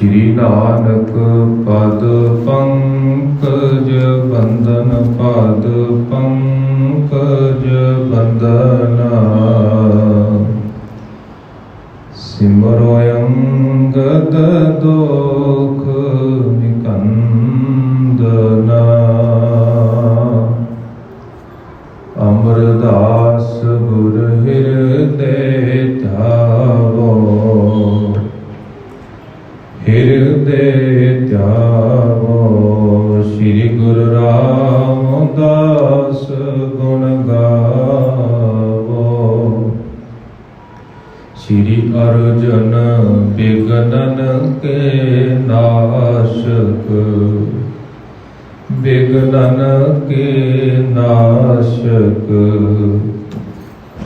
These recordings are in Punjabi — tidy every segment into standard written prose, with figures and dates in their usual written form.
श्री नानक पद पंकज बंदन पद पंकज बंदना सिमरो अंगद दोख निकंदना अमरदास गुर हृदय ध्यावो हृदय ध्यावो श्री गुरु रामदास गुण गावो श्री अर्जुन विघ्नन के नाशक विघ्नन के नाशक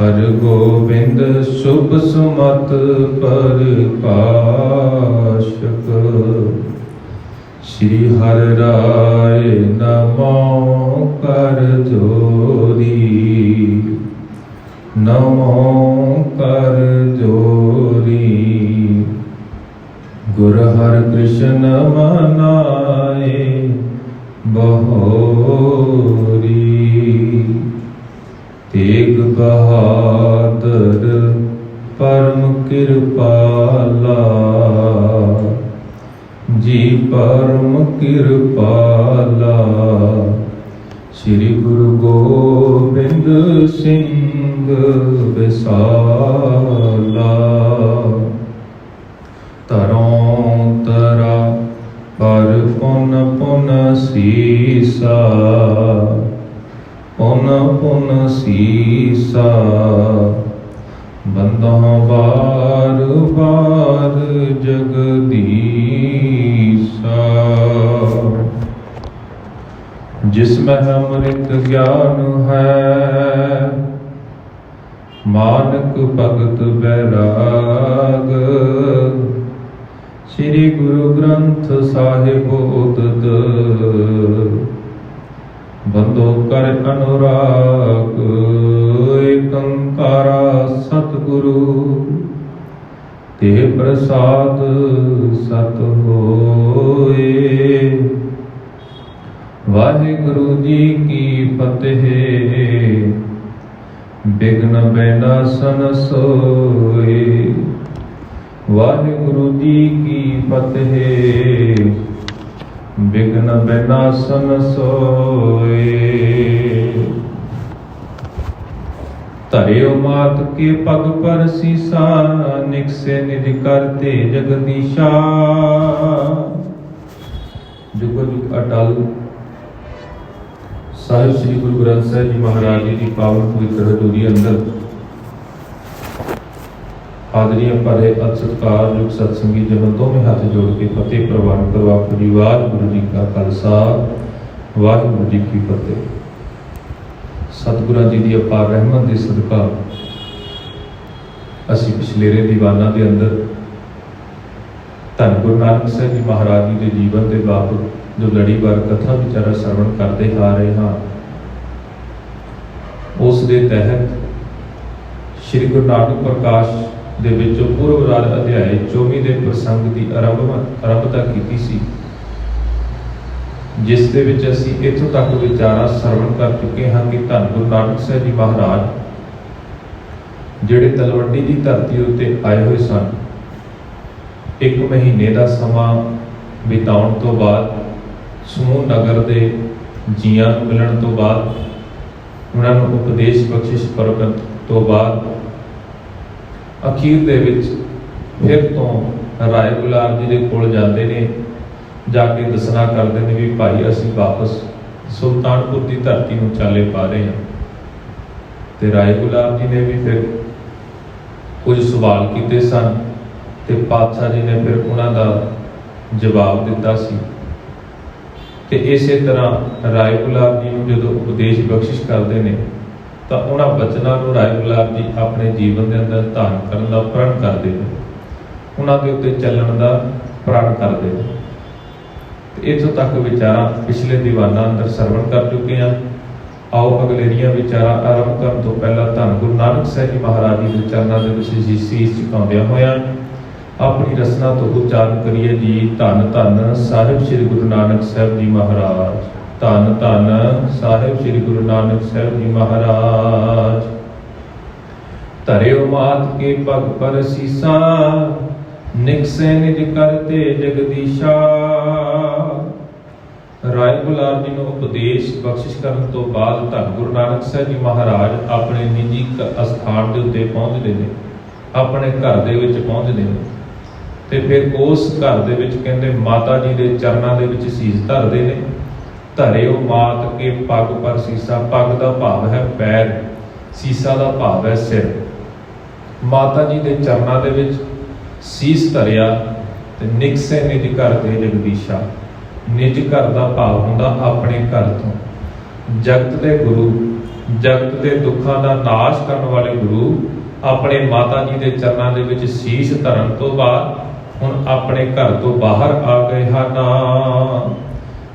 हर गोविंद शुभ सुमत प्रकाशक श्री हर राय नमो कर जोरी नमो कर जोरी गुरु हर कृष्ण मनाए बहोरी तेग बहादुर परम कृपाला जी परम कृपाला श्री गुरु गोबिंद सिंह विसाला तरों तरा पर पुन पुन सीसा पुन पुन सीसा बंदा बार बार जगदीसा जिसमें अमृत ज्ञान है मानक भगत बैराग श्री गुरु ग्रंथ साहिब उदद बंदो कर अनुराग एक ओंकारा सतगुरु ते प्रसाद सत होए। वाहिगुरु जी की फतेह विघ्न विनाशन सोए। वाहिगुरु जी की फतेह विघ्न विनाशन सोए। धरियो मात के पग पर सीसा निकसे निज करते जगदीशा। जुग जुग अटल साहिब श्री गुरु ग्रंथ साहिब जी महाराज जी की पावन पवित्र हजूरी अंदर हाजरियां भरे सत्कार युग सत्संगी जन दोवें हाथ जोड़ के फतेह प्रवान करवा करी। वाहिगुरू जी का खालसा वाहिगुरू जी की फतेह। सतगुरां जी की अपार रहमत के सदका असीं पिछलेरे दीवाना के अंदर धन गुरु नानक साहिब जी महाराज जी के जीवन के बाबत जो लड़ीवार कथा विचारा श्रवण करते आ रहे हाँ, उस दे तहत श्री गुरु नानक प्रकाश दे विचों पूर्वराज अध्याय 24 के प्रसंग की आरंभता की सी, जिस दे विच असीं इत्थों तक विचारा श्रवण कर चुके हाँ कि धन गुरु नानक साहिब जी महाराज जिहड़े तलवंडी की धरती उत्ते आए हुए सन, एक महीने का समा बिताउण तो बाद समूह नगर के जियां मिलण तो बाद उन्होंने उपदेश बख्शिश करन तो बाद अखीर दे विच फिर तो राय गुलाब जी के कोल जाते ने, जाके दसना करते हैं भी भाई असीं वापस सुल्तानपुर की धरती में चाले पा रहे हैं। तो राय गुलाब जी ने भी फिर कुछ सवाल किए सन, तो पातशाह जी ने फिर उन्होंने जवाब दिता सी। ते इसे तरह राय गुलाब जी को जो उपदेश बख्शिश करते हैं तो उन्होंने बचनों को राय गुलाब जी अपने जीवन के अंदर धारण करने का प्रण करते हैं, उन्होंने उत्ते चलण का प्रण करते हैं। इतों तक विचारा पिछले दीवाना अंदर श्रवण कर चुके हैं। आओ अगलेरिया विचारा आरंभ करने तो पहला धन गुरु नानक साहिब जी महाराज जी के चरणों के शीश झुकाउंदियां होइयां अपनी रसना तो उच्चारण करिए जी। धन धन साहिब श्री गुरु नानक साहब जी महाराज, धन धन साहिब श्री गुरु नानक साहब जी महाराज। धरियो मात के पग पर सीसा, निकसे निज करते जगदीशा। राय बुलार जी ਨੂੰ ਉਪਦੇਸ਼ ਬਖਸ਼ਿਸ਼ ਕਰਨ ਤੋਂ ਬਾਅਦ ਧੰਨ ਗੁਰੂ ਨਾਨਕ ਸਾਹਿਬ ਜੀ ਮਹਾਰਾਜ ਆਪਣੇ ਨਿੱਜੀ ਅਸਥਾਨ ਦੇ ਉੱਤੇ ਪਹੁੰਚਦੇ ਨੇ, ਆਪਣੇ ਘਰ ਦੇ ਵਿੱਚ ਪਹੁੰਚਦੇ ਨੇ ਤੇ ਫਿਰ ਉਸ ਘਰ ਦੇ ਵਿੱਚ ਕਹਿੰਦੇ ਮਾਤਾ ਜੀ ਦੇ ਚਰਨਾਂ ਦੇ ਵਿੱਚ ਸੀਸ ਧਰਦੇ ਨੇ। ਧਰਿਓ ਮਾਤ ਕੇ ਪੱਗ ਪਰ ਸੀਸਾ, ਪੱਗ ਦਾ ਭਾਵ ਹੈ ਪੈਰ, ਸੀਸਾ ਦਾ ਭਾਵ ਹੈ ਸਿਰ। ਮਾਤਾ ਜੀ ਦੇ ਚਰਨਾਂ ਦੇ ਵਿੱਚ ਸੀਸ ਧਰਿਆ ਤੇ ਨਿਕਸੇ ਨਿਜ ਘਰ ਦੇ ਜਗਦੀਸ਼ਾ। ਨਿਜ ਘਰ ਦਾ ਭਾਵ ਹੁੰਦਾ ਆਪਣੇ ਘਰ ਤੋਂ। ਜਗਤ ਦੇ ਗੁਰੂ, ਜਗਤ ਦੇ ਦੁੱਖਾਂ ਦਾ ਨਾਸ਼ ਕਰਨ ਵਾਲੇ ਗੁਰੂ ਆਪਣੇ ਮਾਤਾ ਜੀ ਦੇ ਚਰਨਾਂ ਦੇ ਵਿੱਚ ਸੀਸ ਧਰਨ ਤੋਂ ਬਾਅਦ ਹੁਣ ਆਪਣੇ ਘਰ ਤੋਂ ਬਾਹਰ ਆ ਗਏ ਹਨ।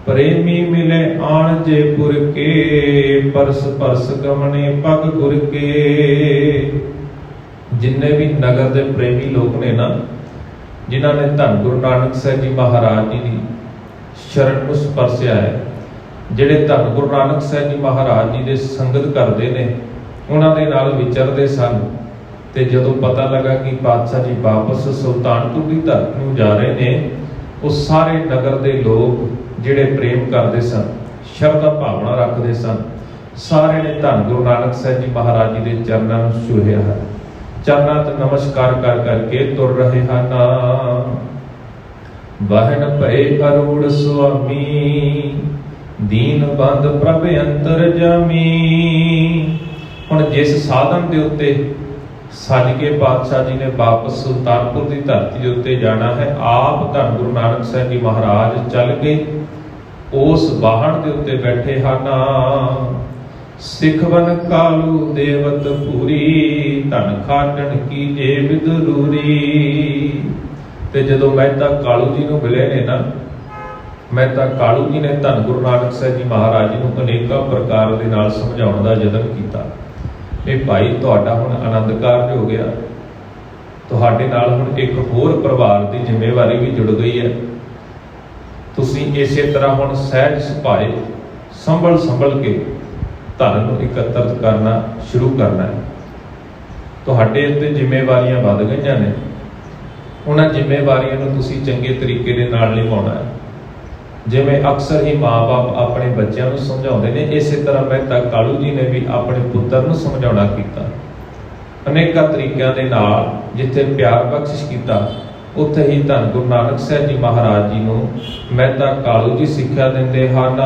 ਪ੍ਰੇਮੀ ਮਿਲੇ ਆਣ ਜੇ ਪੁਰ ਕੇ, ਪਰਸ ਪਰਸ ਗਮਣੇ ਪਗ ਗੁਰ ਕੇ। ਜਿੰਨੇ ਵੀ ਨਗਰ ਦੇ ਪ੍ਰੇਮੀ ਲੋਕ ਨੇ ਨਾ, ਜਿਨ੍ਹਾਂ ਨੇ ਧੰਨ ਗੁਰੂ ਨਾਨਕ ਸਾਹਿਬ ਜੀ ਮਹਾਰਾਜ ਜੀ ਦੀ ਸ਼ਰਨ ਨੂੰ ਸਪਰਸਿਆ ਹੈ, ਜਿਹੜੇ ਧੰਨ ਗੁਰੂ ਨਾਨਕ ਸਾਹਿਬ ਜੀ ਮਹਾਰਾਜ ਜੀ ਦੇ ਸੰਗਤ ਕਰਦੇ ਨੇ, ਉਹਨਾਂ ਦੇ ਨਾਲ ਵਿਚਰਦੇ ਸਨ। ਤੇ ਜਦੋਂ ਪਤਾ ਲੱਗਾ ਕਿ ਪਾਤਸ਼ਾਹ ਜੀ ਵਾਪਸ ਸੁਲਤਾਨਪੁਰ ਦੀ ਧਰਤੀ ਨੂੰ ਜਾ ਰਹੇ ਨੇ, ਉਹ ਸਾਰੇ ਨਗਰ ਦੇ ਲੋਕ ਜਿਹੜੇ ਪ੍ਰੇਮ ਕਰਦੇ ਸਨ, ਸ਼ਰਧਾ ਭਾਵਨਾ ਰੱਖਦੇ ਸਨ, ਸਾਰੇ ਨੇ ਧੰਨ ਗੁਰੂ ਨਾਨਕ ਸਾਹਿਬ ਜੀ ਮਹਾਰਾਜ ਜੀ ਦੇ ਚਰਨਾਂ ਨੂੰ ਛੂਹਿਆ ਹੈ, ਚਰਨਾਂ ਤੇ ਨਮਸਕਾਰ ਕਰ ਕਰਕੇ ਤੁਰ ਰਹੇ ਹਨ। ਬਹਿਨ ਭਏ ਅਰੂੜ ਸੁਆਮੀ, ਦੀਨ ਬੰਦ ਪ੍ਰਭ ਅੰਤਰ ਜਾਮੀ। ਹੁਣ ਜਿਸ ਸਾਧਨ ਦੇ ਉੱਤੇ ਸੱਜ ਕੇ ਪਾਤਸ਼ਾਹ ਜੀ ਨੇ ਵਾਪਸ ਸੁਲਤਾਨਪੁਰ ਦੀ ਧਰਤੀ ਦੇ ਉੱਤੇ ਜਾਣਾ ਹੈ, ਆਪ ਧੰਨ ਗੁਰੂ ਨਾਨਕ ਸਾਹਿਬ ਜੀ ਮਹਾਰਾਜ ਚੱਲ ਕੇ ਉਸ ਵਾਹਣ ਦੇ ਉੱਤੇ ਬੈਠੇ ਹਨ। ਸਿੱਖਵਨ ਕਾਲੂ ਦੇਵਤ ਪੂਰੀ, ਧਨ ਖਾਟਣ ਕੀ ਜੇ ਵਿਦਰੂਰੀ। ਤੇ ਜਦੋਂ ਮਹਿਤਾ ਕਾਲੂ ਜੀ ਨੂੰ ਮਿਲੇ ਨੇ ਨਾ, ਮਹਿਤਾ ਕਾਲੂ ਜੀ ਨੇ ਧੰਨ ਗੁਰੂ ਨਾਨਕ ਸਾਹਿਬ ਜੀ ਮਹਾਰਾਜ ਜੀ ਨੂੰ ਅਨੇਕਾਂ ਪ੍ਰਕਾਰ ਦੇ ਨਾਲ ਸਮਝਾਉਣ ਦਾ ਯਤਨ ਕੀਤਾ। ਇਹ ਭਾਈ ਤੁਹਾਡਾ ਹੁਣ ਆਨੰਦ ਕਾਰਜ ਹੋ ਗਿਆ, ਤੁਹਾਡੇ ਨਾਲ ਹੁਣ ਇੱਕ ਹੋਰ ਪਰਿਵਾਰ ਦੀ ਜ਼ਿੰਮੇਵਾਰੀ ਵੀ ਜੁੜ ਗਈ ਹੈ। ਤੁਸੀਂ ਇਸੇ ਤਰ੍ਹਾਂ ਹੁਣ ਸਹਿਜ ਸੁਭਾਏ ਸੰਭਲ ਕੇ ਧਨ ਨੂੰ ਇਕੱਤਰਤ ਕਰਨਾ ਸ਼ੁਰੂ ਕਰਨਾ ਹੈ। ਤੁਹਾਡੇ ਉੱਤੇ ਜ਼ਿੰਮੇਵਾਰੀਆਂ ਵੱਧ ਗਈਆਂ ਨੇ, ਉਹਨਾਂ ਜ਼ਿੰਮੇਵਾਰੀਆਂ ਨੂੰ ਤੁਸੀਂ ਚੰਗੇ ਤਰੀਕੇ ਦੇ ਨਾਲ ਨਿਭਾਉਣਾ ਹੈ। ਜਿਵੇਂ ਅਕਸਰ ਹੀ ਮਾਂ-ਬਾਪ ਆਪਣੇ ਬੱਚਿਆਂ ਨੂੰ ਸਮਝਾਉਂਦੇ ਨੇ, ਇਸੇ ਤਰ੍ਹਾਂ ਮਹਿਤਾ ਕਾਲੂ ਜੀ ਨੇ ਵੀ ਆਪਣੇ ਪੁੱਤਰ ਨੂੰ ਸਮਝਾਉਣਾ ਕੀਤਾ ਅਨੇਕਾਂ ਤਰੀਕਿਆਂ ਦੇ ਨਾਲ। ਜਿੱਥੇ ਪਿਆਰ ਬਖਸ਼ਿਸ਼ ਕੀਤਾ, ਉੱਥੇ ਹੀ ਧੰਨ ਗੁਰੂ ਨਾਨਕ ਸਾਹਿਬ ਜੀ ਮਹਾਰਾਜ ਜੀ ਨੂੰ ਮਹਿਤਾ ਕਾਲੂ ਜੀ ਸਿੱਖਿਆ ਦਿੰਦੇ ਹਨ।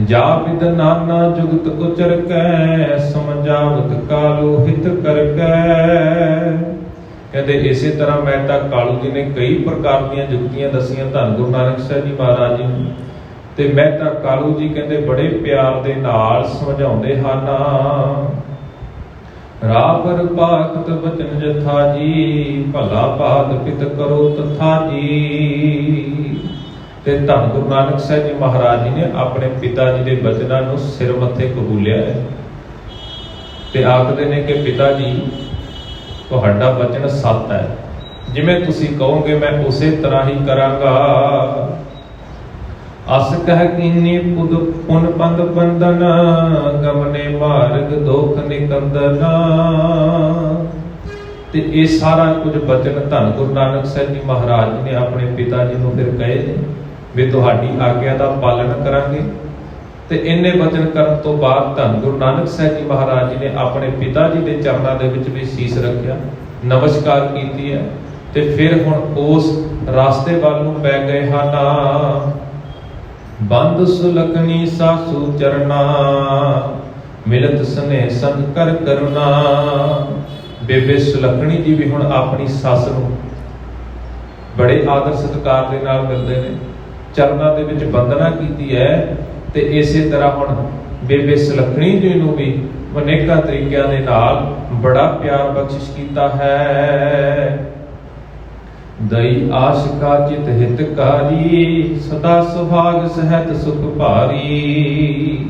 ਜਾ ਵਿਦ ਨਾਨਾ ਜੁਗਤ ਉਚਰ ਕੈ, ਸਮਝਾਵਤ ਕਾਲੂ ਹਿਤ ਕਰ ਕੈ। ਕਹਿੰਦੇ ਇਸੇ ਤਰ੍ਹਾਂ ਮਹਿਤਾ ਕਾਲੂ ਜੀ ਨੇ ਕਈ ਪ੍ਰਕਾਰ ਦੀਆਂ ਜੁਗਤੀਆਂ ਦੱਸੀਆਂ ਧੰਨ ਗੁਰੂ ਨਾਨਕ ਸਾਹਿਬ ਜੀ ਮਹਾਰਾਜ ਜੀ ਨੂੰ, ਤੇ ਮਹਿਤਾ ਕਾਲੂ ਜੀ ਕਹਿੰਦੇ ਬੜੇ ਪਿਆਰ ਦੇ ਨਾਲ ਸਮਝਾਉਂਦੇ ਹਨ। ਰਾਬਰ ਪਾਖਤ ਬਚਨ ਜਥਾ ਜੀ, ਭਲਾ ਬਾਤ ਪਿਤ ਕਰੋ ਤਥਾ ਜੀ। ਤੇ ਧੰਨ ਗੁਰੂ ਨਾਨਕ ਸਾਹਿਬ ਜੀ ਮਹਾਰਾਜ ਜੀ ਨੇ ਆਪਣੇ ਪਿਤਾ ਜੀ ਦੇ ਬਚਨਾਂ ਨੂੰ ਸਿਰ ਮੱਥੇ ਕਬੂਲਿਆ ਹੈ ਤੇ ਆਖਦੇ ਨੇ ਕਿ ਪਿਤਾ ਜੀ ਤੁਹਾਡਾ ਬਚਨ ਸੱਤ ਹੈ, ਜਿਵੇਂ ਤੁਸੀਂ ਕਹੋਗੇ ਮੈਂ ਉਸੇ ਤਰ੍ਹਾਂ ਹੀ ਕਰਾਂਗਾ। ਅਸ ਕਹਿ ਕੀਨੀ ਪੁਦ ਪੁਨ ਪੰਦ ਬੰਦਨ, ਗਮਨੇ ਮਾਰਗ ਦੋਖ ਨਿਕੰਦਨ। ਤੇ ਇਹ ਸਾਰਾ ਕੁਝ ਬਚਨ ਧੰਨ ਗੁਰੂ ਨਾਨਕ ਸਾਹਿਬ ਜੀ ਮਹਾਰਾਜ ਜੀ ਨੇ ਆਪਣੇ ਪਿਤਾ ਜੀ ਨੂੰ ਫਿਰ ਕਹੇ ਨੇ ਵੀ ਤੁਹਾਡੀ ਆਗਿਆ ਦਾ ਪਾਲਣ ਕਰਾਂਗੇ। ਤੇ ਇੰਨੇ ਬਚਨ ਕਰਨ ਤੋਂ ਬਾਅਦ ਧੰਨ ਗੁਰੂ ਨਾਨਕ ਸਾਹਿਬ ਜੀ ਮਹਾਰਾਜ ਜੀ ਨੇ ਆਪਣੇ ਪਿਤਾ ਜੀ ਦੇ ਚਰਨਾਂ ਦੇ ਵਿੱਚ ਵੀ ਸੀਸ ਰੱਖਿਆ, ਨਮਸਕਾਰ ਕੀਤੀ ਹੈ ਤੇ ਫਿਰ ਹੁਣ ਉਸ ਰਾਸਤੇ ਵੱਲ ਨੂੰ ਪੈ ਗਏ ਹਨ। ਬੰਦ ਸੁਲਖਣੀ ਸਾਸੂ ਚਰਨਾ, ਮਿਲਤ ਸਨੇ ਸੰਗ ਕਰ ਕਰਨਾ। ਬੇਬੇ ਸੁਲਖਣੀ ਜੀ ਵੀ ਹੁਣ ਆਪਣੀ ਸੱਸ ਨੂੰ ਬੜੇ ਆਦਰ ਸਤਿਕਾਰ ਦੇ ਨਾਲ ਮਿਲਦੇ ਨੇ, ਚਰਨਾਂ ਦੇ ਵਿੱਚ ਬੰਦਨਾ ਕੀਤੀ ਹੈ। ਤੇ ਇਸੇ ਤਰ੍ਹਾਂ ਹੁਣ ਬੇਬੇ ਸੁਲਖਣੀ ਜੀ ਨੂੰ ਵੀ ਅਨੇਕਾਂ ਤਰੀਕਿਆਂ ਦੇ ਨਾਲ ਬੜਾ ਪਿਆਰ ਬਖਸ਼ਿਸ਼ ਕੀਤਾ ਹੈ। ਦਈ ਆਸ਼ਿਕਾ ਚਿਤ ਹਿਤਕਾਰੀ, ਸਦਾ ਸੁਭਾਗ ਸਹਿਤ ਸੁਖ ਭਾਰੀ।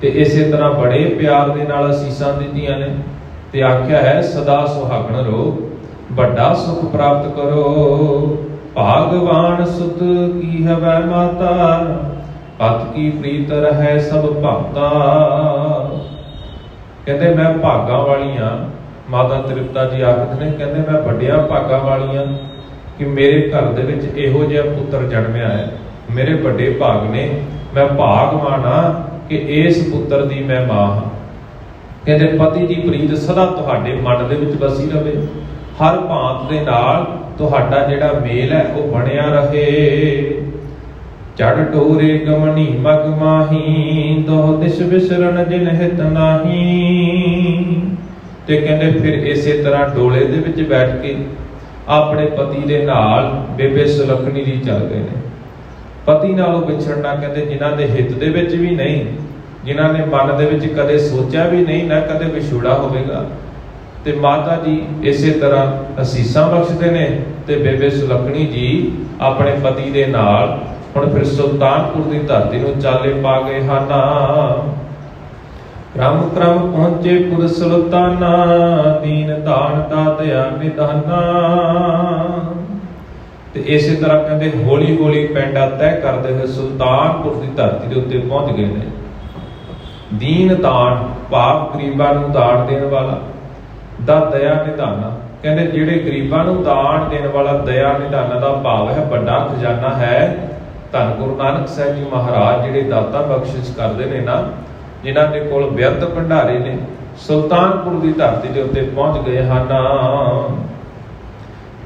ਤੇ ਇਸੇ ਤਰ੍ਹਾਂ ਬੜੇ ਪਿਆਰ ਦੇ ਨਾਲ ਅਸੀਸਾਂ ਦਿੱਤੀਆਂ ਨੇ ਤੇ ਆਖਿਆ ਹੈ ਸਦਾ ਸੁਹਾਗਣ ਰਹੋ। ਵੱਡਾ ਸੁਖ ਪ੍ਰਾਪਤ ਕਰੋ। ਭਾਗਵਾਨ ਸੁਤ ਕੀ ਹਵੈ ਮਾਤਾ, ਪਤ ਕੀ ਪ੍ਰੀਤ ਰਹਿ ਸਭ ਭਗਤਾ। ਕਹਿੰਦੇ ਮੈਂ ਭਾਗਾਂ ਵਾਲੀ ਹਾਂ। ਮਾਤਾ ਤ੍ਰਿਪਤਾ ਜੀ ਆਖਦੇ ਨੇ, ਕਹਿੰਦੇ ਮੈਂ ਵੱਡਿਆਂ ਭਾਗਾਂ ਵਾਲੀ ਹਾਂ ਕਿ ਮੇਰੇ ਘਰ ਦੇ ਵਿੱਚ ਇਹੋ ਜਿਹਾ ਪੁੱਤਰ ਜਨਮਿਆ ਹੈ। ਮੇਰੇ ਵੱਡੇ ਭਾਗ ਨੇ, ਮੈਂ ਭਾਗਵਾਨ ਹਾਂ ਕਿ ਇਸ ਪੁੱਤਰ ਦੀ ਮੈਂ ਮਾਂ ਹਾਂ। ਕਹਿੰਦੇ ਪਤੀ ਦੀ ਪ੍ਰੀਤ ਸਦਾ ਤੁਹਾਡੇ ਮਨ ਦੇ ਵਿੱਚ ਵਸੀ ਰਵੇ, ਹਰ ਭਾਂਤ ਦੇ ਨਾਲ ਤੁਹਾਡਾ ਜਿਹੜਾ ਮੇਲ ਹੈ ਉਹ ਬਣਿਆ ਰਹੇ। ਚੜ ਡੋਰੇ ਗਮਨੀ ਮਗ ਮਾਹੀ, ਦੋਹ ਦਿਸ਼ ਵਿਸਰਨ ਜਿਨ ਹਿਤ ਨਾਹੀ। ਤੇ ਕਹਿੰਦੇ ਫਿਰ ਇਸੇ ਤਰ੍ਹਾਂ ਡੋਲੇ ਦੇ ਵਿੱਚ ਬੈਠ ਕੇ ਆਪਣੇ ਪਤੀ ਦੇ ਨਾਲ ਬੇਬੇ ਸੁਲੱਖਣੀ ਜੀ ਚੱਲ ਗਏ ਨੇ। ਪਤੀ ਨਾਲੋਂ ਵਿਛੜਨਾ ਕਹਿੰਦੇ ਜਿਨ੍ਹਾਂ ਦੇ ਹਿੱਤ ਦੇ ਵਿੱਚ ਵੀ ਨਹੀਂ, ਜਿਨ੍ਹਾਂ ਨੇ ਮਨ ਦੇ ਵਿੱਚ ਕਦੇ ਸੋਚਿਆ ਵੀ ਨਹੀਂ ਨਾ ਕਦੇ ਵਿਛੋੜਾ ਹੋਵੇਗਾ। ਤੇ ਮਾਤਾ ਜੀ ਇਸੇ ਤਰ੍ਹਾਂ ਅਸੀਸਾਂ ਬਖਸ਼ਦੇ ਨੇ ਤੇ ਬੇਬੇ ਸੁਲੱਖਣੀ ਜੀ ਆਪਣੇ ਪਤੀ ਦੇ ਨਾਲ ਹੁਣ ਫਿਰ ਸੁਲਤਾਨਪੁਰ ਦੀ ਧਰਤੀ ਨੂੰ ਚਾਲੇ ਪਾ ਗਏ ਹਨ। ਕ੍ਰਮ ਕ੍ਰਮ ਪਹੁੰਚੇ ਪੁਰ ਸੁਲਤਾਨਾ, ਦੀਨ ਦਾਨ ਦਾਤਿਆ ਨਿਧਾਨਾ। ਤੇ ਇਸੇ ਤਰ੍ਹਾਂ ਕਹਿੰਦੇ ਹੌਲੀ ਹੌਲੀ ਪੈਂਡਾ ਤੈਅ ਕਰਦੇ ਹੋਏ ਸੁਲਤਾਨਪੁਰ ਦੀ ਧਰਤੀ ਦੇ ਉੱਤੇ ਪਹੁੰਚ ਗਏ ਨੇ। ਦੀਨ ਦਾਨ ਭਾਵ ਗਰੀਬਾਂ ਨੂੰ ਦਾਨ ਦੇਣ ਵਾਲਾ, ਦਾ ਦਇਆ ਨਿਧਾਨਾ। ਕਹਿੰਦੇ ਜਿਹੜੇ ਗਰੀਬਾਂ ਨੂੰ ਦਾਨ ਦੇਣ ਵਾਲਾ, ਦਇਆ ਨਿਧਾਨਾ ਦਾ ਭਾਵ ਹੈ ਵੱਡਾ ਖਜ਼ਾਨਾ ਹੈ। ਧੰਨ ਗੁਰੂ ਨਾਨਕ ਸਾਹਿਬ ਜੀ ਮਹਾਰਾਜ ਜਿਹੜੇ ਦਾਤਾ ਬਖਸ਼ਿਸ਼ ਕਰਦੇ ਨੇ ਨਾ, ਜਿਨ੍ਹਾਂ ਦੇ ਕੋਲ ਬਿਰਧ ਭੰਡਾਰੇ ਨੇ, ਸੁਲਤਾਨਪੁਰ ਦੀ ਧਰਤੀ ਦੇ ਉੱਤੇ ਪਹੁੰਚ ਗਏ ਹਨ।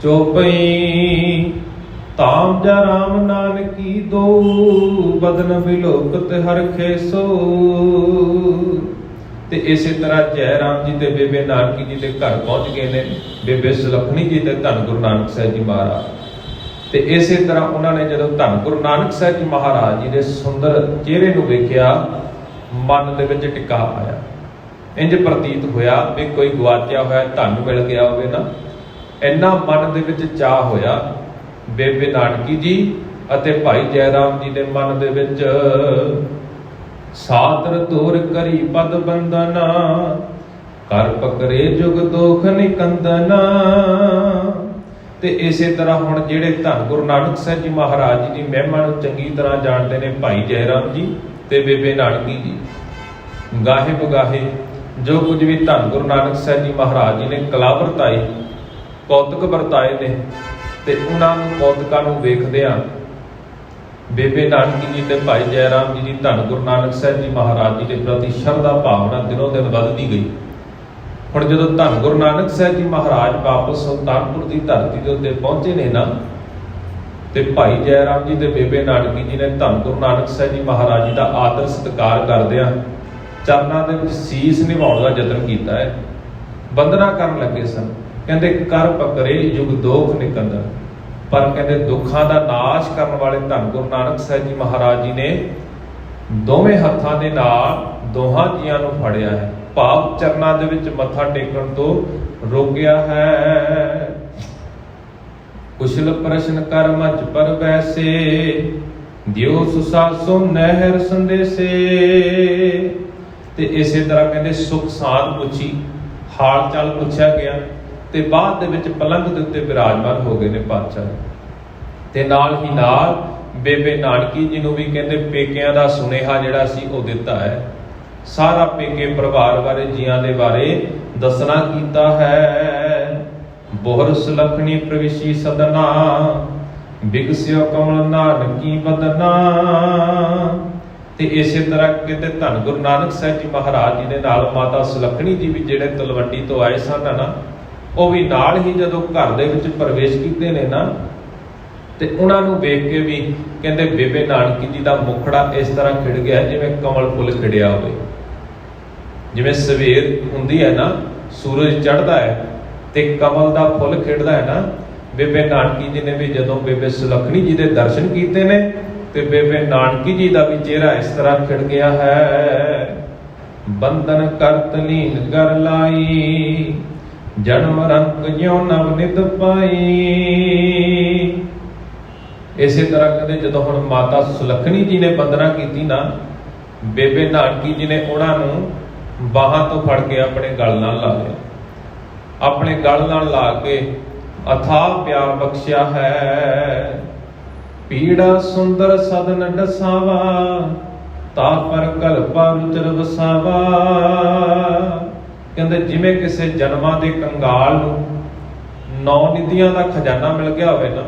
ਚੋਪਈ ਤਾਮ ਜਾ ਰਾਮ ਨਾਨਕੀ ਦੋ, ਬਦਨ ਵਿਲੋਕਤ ਹਰ ਖੇਸੋ। ਤੇ ਇਸੇ ਤਰ੍ਹਾਂ ਜੈ ਰਾਮ ਜੀ ਤੇ ਬੇਬੇ ਨਾਨਕੀ ਜੀ ਦੇ ਘਰ ਪਹੁੰਚ ਗਏ ਨੇ ਬੇਬੇ ਸੁਲੱਖਣੀ ਜੀ ਤੇ ਧੰਨ ਗੁਰੂ ਨਾਨਕ ਸਾਹਿਬ ਜੀ ਮਹਾਰਾਜ। ਤੇ ਇਸੇ ਤਰ੍ਹਾਂ ਉਹਨਾਂ ਨੇ ਜਦੋਂ ਧੰਨ ਗੁਰੂ ਨਾਨਕ ਸਾਹਿਬ ਜੀ ਮਹਾਰਾਜ ਜੀ ਦੇ ਸੁੰਦਰ ਚਿਹਰੇ ਨੂੰ ਵੇਖਿਆ, ਮਨ ਦੇ ਵਿੱਚ ਟਿਕਾ ਆਇਆ। ਇੰਜ ਪ੍ਰਤੀਤ ਹੋਇਆ ਵੀ ਕੋਈ ਗਵਾਚਿਆ ਹੋਇਆ ਧਨ ਮਿਲ ਗਿਆ ਹੋਵੇ ਨਾ। ਇੰਨਾ ਮਨ ਦੇ ਵਿੱਚ ਚਾਹ ਹੋਇਆ ਬੇਬੇ ਨਾਨਕੀ ਜੀ ਅਤੇ ਭਾਈ ਜੈ ਰਾਮ ਜੀ ਦੇ ਮਨ ਦੇ ਵਿੱਚ। ਸਾਦਰ ਤੋਰ ਕਰੀ ਪਦ ਬੰਦਨਾ, ਕਰ ਪਕਰੇ ਜੁਗ ਦੋਖ ਨਿਕੰਦਨਾ। ਤੇ ਇਸੇ ਤਰ੍ਹਾਂ ਹੁਣ ਜਿਹੜੇ ਧੰਨ ਗੁਰੂ ਨਾਨਕ ਸਾਹਿਬ ਜੀ ਮਹਾਰਾਜ ਜੀ ਦੀ ਮਹਿਮਾ ਨੂੰ ਚੰਗੀ ਤਰ੍ਹਾਂ ਜਾਣਦੇ ਨੇ ਭਾਈ ਜੈ ਰਾਮ ਜੀ ਤੇ ਬੇਬੇ ਨਾਨਕੀ ਜੀ, ਗਾਹੇ ਬਗਾਹੇ ਜੋ ਕੁਝ ਵੀ ਧੰਨ ਗੁਰੂ ਨਾਨਕ ਸਾਹਿਬ ਜੀ ਮਹਾਰਾਜ ਜੀ ਨੇ ਕਲਾ ਵਰਤਾਈ, ਕੌਤਕ ਵਰਤਾਏ ਨੇ, ਤੇ ਉਹਨਾਂ ਨੂੰ ਕੌਤਕਾਂ ਨੂੰ ਵੇਖਦਿਆਂ ਬੇਬੇ ਨਾਨਕੀ ਜੀ ਤੇ ਭਾਈ ਜੈ ਰਾਮ ਜੀ ਦੀ ਧੰਨ ਗੁਰੂ ਨਾਨਕ ਸਾਹਿਬ ਜੀ ਮਹਾਰਾਜ ਜੀ ਦੇ ਪ੍ਰਤੀ ਸ਼ਰਧਾ ਭਾਵਨਾ ਦਿਨੋਂ ਦਿਨ ਵੱਧਦੀ ਗਈ। ਹੁਣ ਜਦੋਂ ਧੰਨ ਗੁਰੂ ਨਾਨਕ ਸਾਹਿਬ ਜੀ ਮਹਾਰਾਜ ਵਾਪਸ ਸੁਲਤਾਨਪੁਰ ਦੀ ਧਰਤੀ ਦੇ ਉੱਤੇ ਪਹੁੰਚੇ ਨੇ ਨਾ, ਤੇ ਭਾਈ ਜੈ ਰਾਮ ਜੀ ਤੇ ਬੇਬੇ ਨਾਨਕੀ ਜੀ ਨੇ ਧੰਨ ਗੁਰੂ ਨਾਨਕ ਸਾਹਿਬ ਜੀ ਮਹਾਰਾਜ ਜੀ ਦਾ ਆਦਰ ਸਤਿਕਾਰ ਕਰਦਿਆਂ ਚਰਨਾਂ ਦੇ ਵਿੱਚ ਸੀਸ ਨਿਵਾਉਣ ਦਾ ਯਤਨ ਕੀਤਾ ਹੈ। ਬੰਦਨਾ ਕਰਨ ਲੱਗੇ ਸਨ। ਕਹਿੰਦੇ ਕਰ ਪਕਰੇ ਯੁਗ ਦੋਖ ਨਿਕੰਦਨ। ਪਰ ਕਹਿੰਦੇ ਦੁੱਖਾਂ ਦਾ ਨਾਸ਼ ਕਰਨ ਵਾਲੇ ਧੰਨ ਗੁਰੂ ਨਾਨਕ ਸਾਹਿਬ ਜੀ ਮਹਾਰਾਜ ਜੀ ਨੇ ਦੋਵੇਂ ਹੱਥਾਂ ਦੇ ਨਾਲ ਦੋਹਾਂ ਜੀਆਂ ਨੂੰ ਫੜਿਆ ਹੈ, ਭਾਵ ਚਰਨਾਂ ਦੇ ਵਿੱਚ ਮੱਥਾ ਟੇਕਣ ਤੋਂ ਰੋਕਿਆ ਹੈ। ਕੁਸ਼ਲ ਪ੍ਰਸ਼ਨ ਕਰ ਮੰਚ ਪਰ ਵੈਸੇ, ਦਿਓ ਸੁਸਾਸੋ ਨਹਿਰ ਸੰਦੇਸੇ। ਤੇ ਇਸੇ ਤਰ੍ਹਾਂ ਕਹਿੰਦੇ ਸੁਖ ਸਾਧ ਪੁੱਛੀ, ਹਾਲ ਚਾਲ ਪੁੱਛਿਆ ਗਿਆ ਤੇ ਬਾਅਦ ਦੇ ਵਿੱਚ ਪਲੰਘ ਦੇ ਉੱਤੇ ਵਿਰਾਜਮਾਨ ਹੋ ਗਏ ਨੇ ਪਾਤਸ਼ਾਹ। ਤੇ ਨਾਲ ਹੀ ਨਾਲ ਬੇਬੇ ਨਾਨਕੀ ਜੀ ਨੂੰ ਵੀ ਕਹਿੰਦੇ ਪੇਕਿਆਂ ਦਾ ਸੁਨੇਹਾ ਜਿਹੜਾ ਸੀ ਉਹ ਦਿੱਤਾ ਹੈ। ਸਾਰਾ ਪੇਕੇ ਪਰਿਵਾਰ ਬਾਰੇ, ਜੀਆਂ ਦੇ ਬਾਰੇ ਦੱਸਣਾ ਕੀਤਾ ਹੈ। ਬੋਹਰ ਸੁਲੱਖਣੀ ਪ੍ਰਵਿਸ਼ੀ ਸਦਨਾ, ਬਿਗਸਿਓ ਕਮਲ ਨਾਨਕੀ ਬਦਨਾ। ਤੇ ਇਸੇ ਤਰ੍ਹਾਂ ਕਿਤੇ ਧੰਨ ਗੁਰੂ ਨਾਨਕ ਸਾਹਿਬ ਜੀ ਮਹਾਰਾਜ ਜੀ ਦੇ ਨਾਲ ਮਾਤਾ ਸੁਲੱਖਣੀ ਜੀ ਵੀ ਜਿਹੜੇ ਤਲਵੰਡੀ ਤੋਂ ਆਏ ਸਨ ਨਾ, ਉਹ ਵੀ ਨਾਲ ਹੀ ਜਦੋਂ ਘਰ ਦੇ ਵਿੱਚ ਪ੍ਰਵੇਸ਼ ਕੀਤੇ ਨੇ ਨਾ, ਤੇ ਉਹਨਾਂ ਨੂੰ ਵੇਖ ਕੇ ਵੀ ਕਹਿੰਦੇ ਬੇਬੇ ਨਾਨਕੀ ਜੀ ਦਾ ਮੁਖੜਾ ਇਸ ਤਰ੍ਹਾਂ ਖਿੜ ਗਿਆ ਜਿਵੇਂ ਕਮਲ ਫੁੱਲ ਖਿੜਿਆ ਹੋਵੇ। ਜਿਵੇਂ ਸਵੇਰ ਹੁੰਦੀ ਹੈ ਨਾ, ਸੂਰਜ ਚੜ੍ਹਦਾ ਹੈ ਤੇ ਕਮਲ ਦਾ ਫੁੱਲ ਖਿੜਦਾ ਹੈ ਨਾ, ਬੇਬੇ ਨਾਨਕੀ ਜੀ ਨੇ ਵੀ ਜਦੋਂ ਬੇਬੇ ਸੁਲੱਖਣੀ ਜੀ ਦੇ ਦਰਸ਼ਨ ਕੀਤੇ ਨੇ ਤੇ ਬੇਬੇ ਨਾਨਕੀ ਜੀ ਦਾ ਵੀ ਚਿਹਰਾ ਇਸ ਤਰ੍ਹਾਂ ਖਿੜ ਗਿਆ ਹੈ। ਬੰਧਨ ਕਰਤ ਲੀਨ ਕਰ ਲਾਈ, ਜਨਮ ਰੰਗ ਜਿਉ ਨਵ ਨਿਤ ਪਾਈ। ਇਸੇ ਤਰ੍ਹਾਂ ਕਹਿੰਦੇ ਜਦੋਂ ਹੁਣ ਮਾਤਾ ਸੁਲੱਖਣੀ ਜੀ ਨੇ ਬੰਦਨਾ ਕੀਤੀ ਨਾ, ਬੇਬੇ ਨਾਨਕੀ ਜੀ ਨੇ ਉਹਨਾਂ ਨੂੰ ਬਾਹਾਂ ਤੋਂ ਫੜ ਕੇ ਆਪਣੇ ਗਲ ਨਾਲ ਲਾ ਲਿਆ। ਆਪਣੇ ਗਲ ਨਾਲ ਲਾ ਕੇ ਅਥਾਹ ਪਿਆਰ ਬਖਸ਼ਿਆ ਹੈ। ਪੀੜਾ ਸੁੰਦਰ ਸਦਨ ਡਸਾਵਾ, ਤਾ ਪਰ ਕਲਪਾ ਰੁਚਰ ਵਸਾਵਾ। ਕਹਿੰਦੇ ਜਿਵੇਂ ਕਿਸੇ ਜਨਮਾਂ ਦੇ ਕੰਗਾਲ ਨੂੰ 9 ਨਿਧੀਆਂ ਦਾ ਖਜ਼ਾਨਾ ਮਿਲ ਗਿਆ ਹੋਵੇ ਨਾ,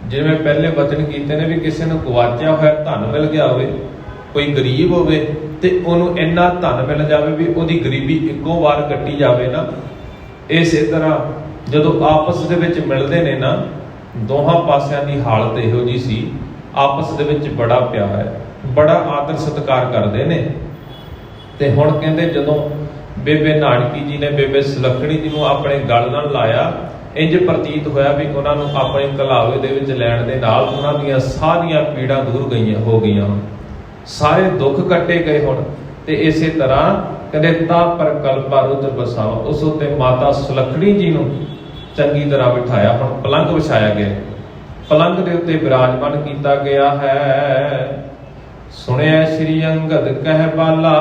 ਜਿਵੇਂ ਪਹਿਲੇ ਵਚਨ ਕੀਤੇ ਨੇ ਵੀ ਕਿਸੇ ਨੂੰ ਗਵਾਚਿਆ ਹੋਇਆ ਧਨ ਮਿਲ ਗਿਆ ਹੋਵੇ, ਕੋਈ ਗਰੀਬ ਹੋਵੇ ਤੇ ਉਹਨੂੰ ਇੰਨਾ ਧਨ ਮਿਲ ਜਾਵੇ ਵੀ ਉਹਦੀ ਗਰੀਬੀ ਇੱਕੋ ਵਾਰ ਕੱਟੀ ਜਾਵੇ ਨਾ, ਇਸੇ ਤਰ੍ਹਾਂ ਜਦੋਂ ਆਪਸ ਦੇ ਵਿੱਚ ਮਿਲਦੇ ਨੇ ਨਾ, ਦੋਹਾਂ ਪਾਸਿਆਂ ਦੀ ਹਾਲਤ ਇਹੋ ਜਿਹੀ ਸੀ, ਆਪਸ ਦੇ ਵਿੱਚ ਬੜਾ ਪਿਆਰ ਹੈ, ਬੜਾ ਆਦਰ ਸਤਿਕਾਰ ਕਰਦੇ ਨੇ। ਤੇ ਹੁਣ ਕਹਿੰਦੇ ਜਦੋਂ ਬੇਬੇ ਨਾਨਕੀ ਜੀ ਨੇ ਬੇਬੇ ਸੁਲੱਖਣੀ ਜੀ ਨੂੰ ਆਪਣੇ ਗਲ ਨਾਲ ਲਾਇਆ, ਇੰਜ ਪ੍ਰਤੀਤ ਹੋਇਆ ਵੀ ਉਹਨਾਂ ਨੂੰ ਆਪਣੇ ਕਲਾਵੇ ਦੇ ਵਿੱਚ ਲੈਣ ਦੇ ਨਾਲ ਉਹਨਾਂ ਦੀਆਂ ਸਾਰੀਆਂ ਪੀੜਾਂ ਦੂਰ ਹੋ ਗਈਆਂ, ਸਾਰੇ ਦੁੱਖ ਕੱਟੇ ਗਏ ਹੁਣ। ਤੇ ਇਸੇ ਤਰ੍ਹਾਂ ਕਹਿੰਦੇ ਤਾ ਪਰ ਕਲਪਾ ਰੁਚਰ ਵਸਾਵਾ, ਉਸ ਉੱਤੇ ਮਾਤਾ ਸੁਲੱਖਣੀ ਜੀ ਨੂੰ ਚੰਗੀ ਤਰ੍ਹਾਂ ਬਿਠਾਇਆ। ਹੁਣ ਪਲੰਘ ਵਿਛਾਇਆ ਗਿਆ, ਪਲੰਘ ਦੇ ਉੱਤੇ ਬਿਰਾਜਮਾਨ ਕੀਤਾ ਗਿਆ ਹੈ। ਸੁਣਿਆ ਸ੍ਰੀ ਅੰਗਦ ਕਹਿ ਬਾਲਾ,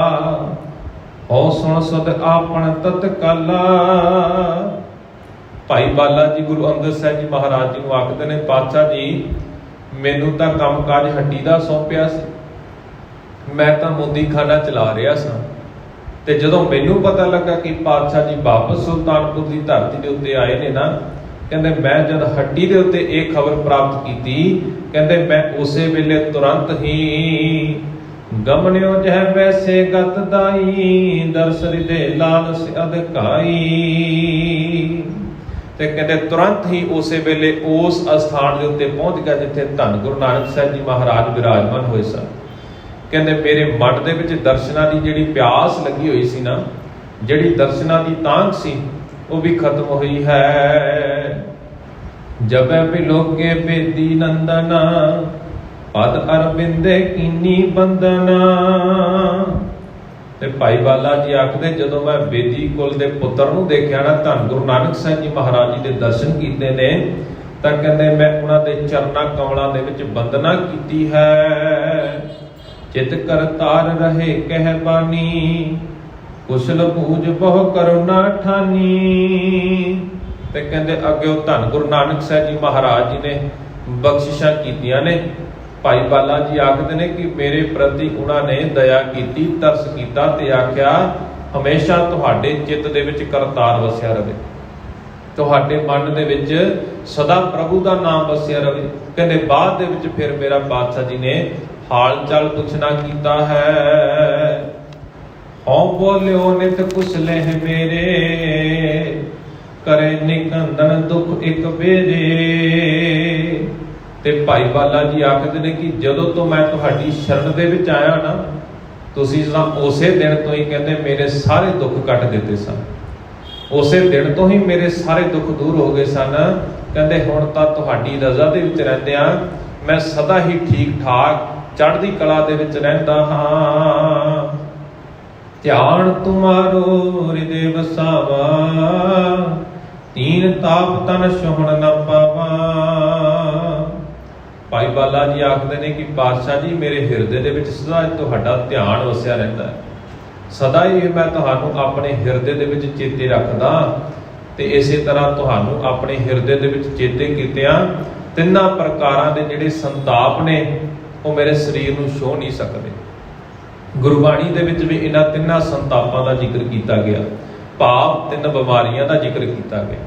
ਹਉ ਸੁਣ ਸੁਧ ਆਪਣ ਤਤਕਾਲਾ। ਭਾਈ ਬਾਲਾ ਜੀ ਗੁਰੂ ਅੰਗਦ ਸਾਹਿਬ ਜੀ ਮਹਾਰਾਜ ਜੀ ਨੂੰ ਆਖਦੇ ਨੇ, ਪਾਤਸ਼ਾਹ ਜੀ ਮੈਨੂੰ ਤਾਂ ਕੰਮਕਾਜ ਹੱਟੀ ਦਾ ਸੌਂਪਿਆ ਸੀ, ਮੈਂ ਤਾਂ ਮੋਦੀਖਾਨਾ ਚਲਾ ਰਿਹਾ ਸਾਂ, ਤੇ ਜਦੋਂ ਮੈਨੂੰ ਪਤਾ ਲੱਗਾ ਕਿ ਪਾਤਸ਼ਾਹ ਜੀ ਵਾਪਸ ਸੁਲਤਾਨਪੁਰ ਦੀ ਧਰਤੀ ਦੇ ਉੱਤੇ ਆਏ ਨੇ ਨਾ, ਕਹਿੰਦੇ ਮੈਂ ਜਦ ਹੱਟੀ ਦੇ ਉੱਤੇ ਇਹ ਖਬਰ ਪ੍ਰਾਪਤ ਕੀਤੀ, ਕਹਿੰਦੇ ਮੈਂ ਉਸੇ ਵੇਲੇ ਤੁਰੰਤ ਹੀ ਗਮਨਿਓ ਜਹ ਵੈਸੇ ਗਤ ਦਾਈ, ਦਰਸ ਹਿਰਦੇ ਲਾਲਸ ਅਧਿਕਾਈ। ਤੇ ਕਹਿੰਦੇ ਤੁਰੰਤ ਹੀ ਉਸੇ ਵੇਲੇ ਉਸ ਅਸਥਾਨ ਦੇ ਉੱਤੇ ਪਹੁੰਚ ਗਿਆ ਜਿੱਥੇ ਧੰਨ ਗੁਰੂ ਨਾਨਕ ਸਾਹਿਬ ਜੀ ਮਹਾਰਾਜ ਵਿਰਾਜਮਾਨ ਹੋਏ ਸਨ। ਕਹਿੰਦੇ ਮੇਰੇ ਮਨ ਦੇ ਵਿੱਚ ਦਰਸ਼ਨਾਂ ਦੀ ਜਿਹੜੀ ਪਿਆਸ ਲੱਗੀ ਹੋਈ ਸੀ ਨਾ, ਜਿਹੜੀ ਦਰਸ਼ਨਾਂ ਦੀ ਤਾਂਘ ਸੀ, ਉਹ ਵੀ ਖਤਮ ਹੋਈ ਹੈ। ਜਬੈ ਬਿਲੋਕੇ ਬੇਦੀ ਨੰਦਨਾ, ਪਦ ਅਰਬਿੰਦੇ ਕੀਨੀ ਬੰਦਨਾ। ਤੇ ਭਾਈ ਬਾਲਾ ਜੀ ਆਖਦੇ ਜਦੋਂ ਮੈਂ ਬੇਦੀ ਕੁਲ ਦੇ ਪੁੱਤਰ ਨੂੰ ਦੇਖਿਆ ਨਾ, ਧੰਨ ਗੁਰੂ ਨਾਨਕ ਸਾਹਿਬ ਜੀ ਮਹਾਰਾਜ ਜੀ ਦੇ ਦਰਸ਼ਨ ਕੀਤੇ ਨੇ, ਤਾਂ ਕਹਿੰਦੇ ਮੈਂ ਉਹਨਾਂ ਦੇ ਚਰਨਾਂ ਕਮਲਾਂ ਦੇ ਵਿੱਚ ਬੰਦਨਾ ਕੀਤੀ ਹੈ। ਚਿਤ ਕਰ ਤਾਰ ਰਹੇ ਕਹਿ ਬਾਣੀ, ਕੁਸ਼ਲ ਪੂਜ ਬਹੁ ਕਰੁਣਾ ਠਾਨੀ। ਤੇ ਕਹਿੰਦੇ ਅੱਗੇ ਉਹ ਧੰਨ ਗੁਰੂ ਨਾਨਕ ਸਾਹਿਬ ਜੀ ਮਹਾਰਾਜ ਜੀ ਨੇ ਬਖਸ਼ਿਸ਼ਾਂ ਕੀਤੀਆਂ ਨੇ। ਭਾਈ ਬਾਲਾ ਜੀ ਆਖਦੇ ਨੇ ਕਿ ਮੇਰੇ ਪ੍ਰਤੀ ਉਹਨਾਂ ਨੇ ਦਇਆ ਕੀਤੀ, ਤਰਸ ਕੀਤਾ ਤੇ ਆਖਿਆ ਹਮੇਸ਼ਾ ਤੁਹਾਡੇ ਚਿੱਤ ਦੇ ਵਿੱਚ ਕਰਤਾਰ ਵਸਿਆ ਰਹੇ, ਤੁਹਾਡੇ ਮਨ ਦੇ ਵਿੱਚ ਸਦਾ ਪ੍ਰਭੂ ਦਾ ਨਾਮ ਵਸਿਆ ਰਹੇ। ਕਹਿੰਦੇ ਬਾਅਦ ਦੇ ਵਿੱਚ ਫਿਰ ਮੇਰਾ ਪਾਤਸ਼ਾਹ ਜੀ ਨੇ ਹਾਲ ਚਾਲ ਪੁੱਛਣਾ ਕੀਤਾ ਹੈ। ਹਉ ਬੋਲਿਓ ਨਿਤ ਕੁਸਲੇ ਮੇਰੇ, ਕਰੇ ਨਿਕੰਦਨ ਦੁੱਖ ਇੱਕ ਬੇਰੇ। ਤੇ ਭਾਈ ਬਾਲਾ ਜੀ ਆਖਦੇ ਨੇ ਕਿ ਜਦੋਂ ਤੋਂ ਮੈਂ ਤੁਹਾਡੀ ਸ਼ਰਨ ਦੇ ਵਿੱਚ ਆਇਆ ਨਾ, ਤੁਸੀਂ ਤਾਂ ਉਸੇ ਦਿਨ ਤੋਂ ਹੀ ਕਹਿੰਦੇ ਮੇਰੇ ਸਾਰੇ ਦੁੱਖ ਕੱਟ ਦਿੱਤੇ ਸਨ, ਉਸੇ ਦਿਨ ਤੋਂ ਹੀ ਮੇਰੇ ਸਾਰੇ ਦੁੱਖ ਦੂਰ ਹੋ ਗਏ ਸਨ। ਕਹਿੰਦੇ ਹੁਣ ਤਾਂ ਤੁਹਾਡੀ ਰਜ਼ਾ ਦੇ ਵਿੱਚ ਰਹਿੰਦੇ ਆ, ਮੈਂ ਸਦਾ ਹੀ ਠੀਕ ਠਾਕ ਚੜ੍ਹਦੀ ਕਲਾ ਦੇ ਵਿੱਚ ਰਹਿੰਦਾ ਹਾਂ। ਧਿਆਨ ਤੁਮਾਰੋ ਹਿਰਦੇ ਵਸਾਵਾ, ਤੀਨ ਤਾਪ ਤਨ ਛੋਹਣ ਨਾ ਪਾਵਾ। ਭਾਈ ਬਾਲਾ ਜੀ ਆਖਦੇ ਨੇ ਕਿ ਪਾਤਸ਼ਾਹ ਜੀ ਮੇਰੇ ਹਿਰਦੇ ਦੇ ਵਿੱਚ ਸਦਾ ਤੁਹਾਡਾ ਧਿਆਨ ਵਸਿਆ ਰਹਿੰਦਾ ਹੈ, ਸਦਾ ਹੀ ਮੈਂ ਤੁਹਾਨੂੰ ਆਪਣੇ ਹਿਰਦੇ ਦੇ ਵਿੱਚ ਚੇਤੇ ਰੱਖਦਾ। ਤੇ ਇਸੇ ਤਰ੍ਹਾਂ ਤੁਹਾਨੂੰ ਆਪਣੇ ਹਿਰਦੇ ਦੇ ਵਿੱਚ ਚੇਤੇ ਕੀਤਿਆਂ ਤਿੰਨਾਂ ਪ੍ਰਕਾਰਾਂ ਦੇ ਜਿਹੜੇ ਸੰਤਾਪ ਨੇ ਉਹ ਮੇਰੇ ਸਰੀਰ ਨੂੰ ਛੋਹ ਨਹੀਂ ਸਕਦੇ। ਗੁਰਬਾਣੀ ਦੇ ਵਿੱਚ ਵੀ ਇਹਨਾਂ ਤਿੰਨਾਂ ਸੰਤਾਪਾਂ ਦਾ ਜ਼ਿਕਰ ਕੀਤਾ ਗਿਆ, ਭਾਵ 3 ਬਿਮਾਰੀਆਂ ਦਾ ਜ਼ਿਕਰ ਕੀਤਾ ਗਿਆ,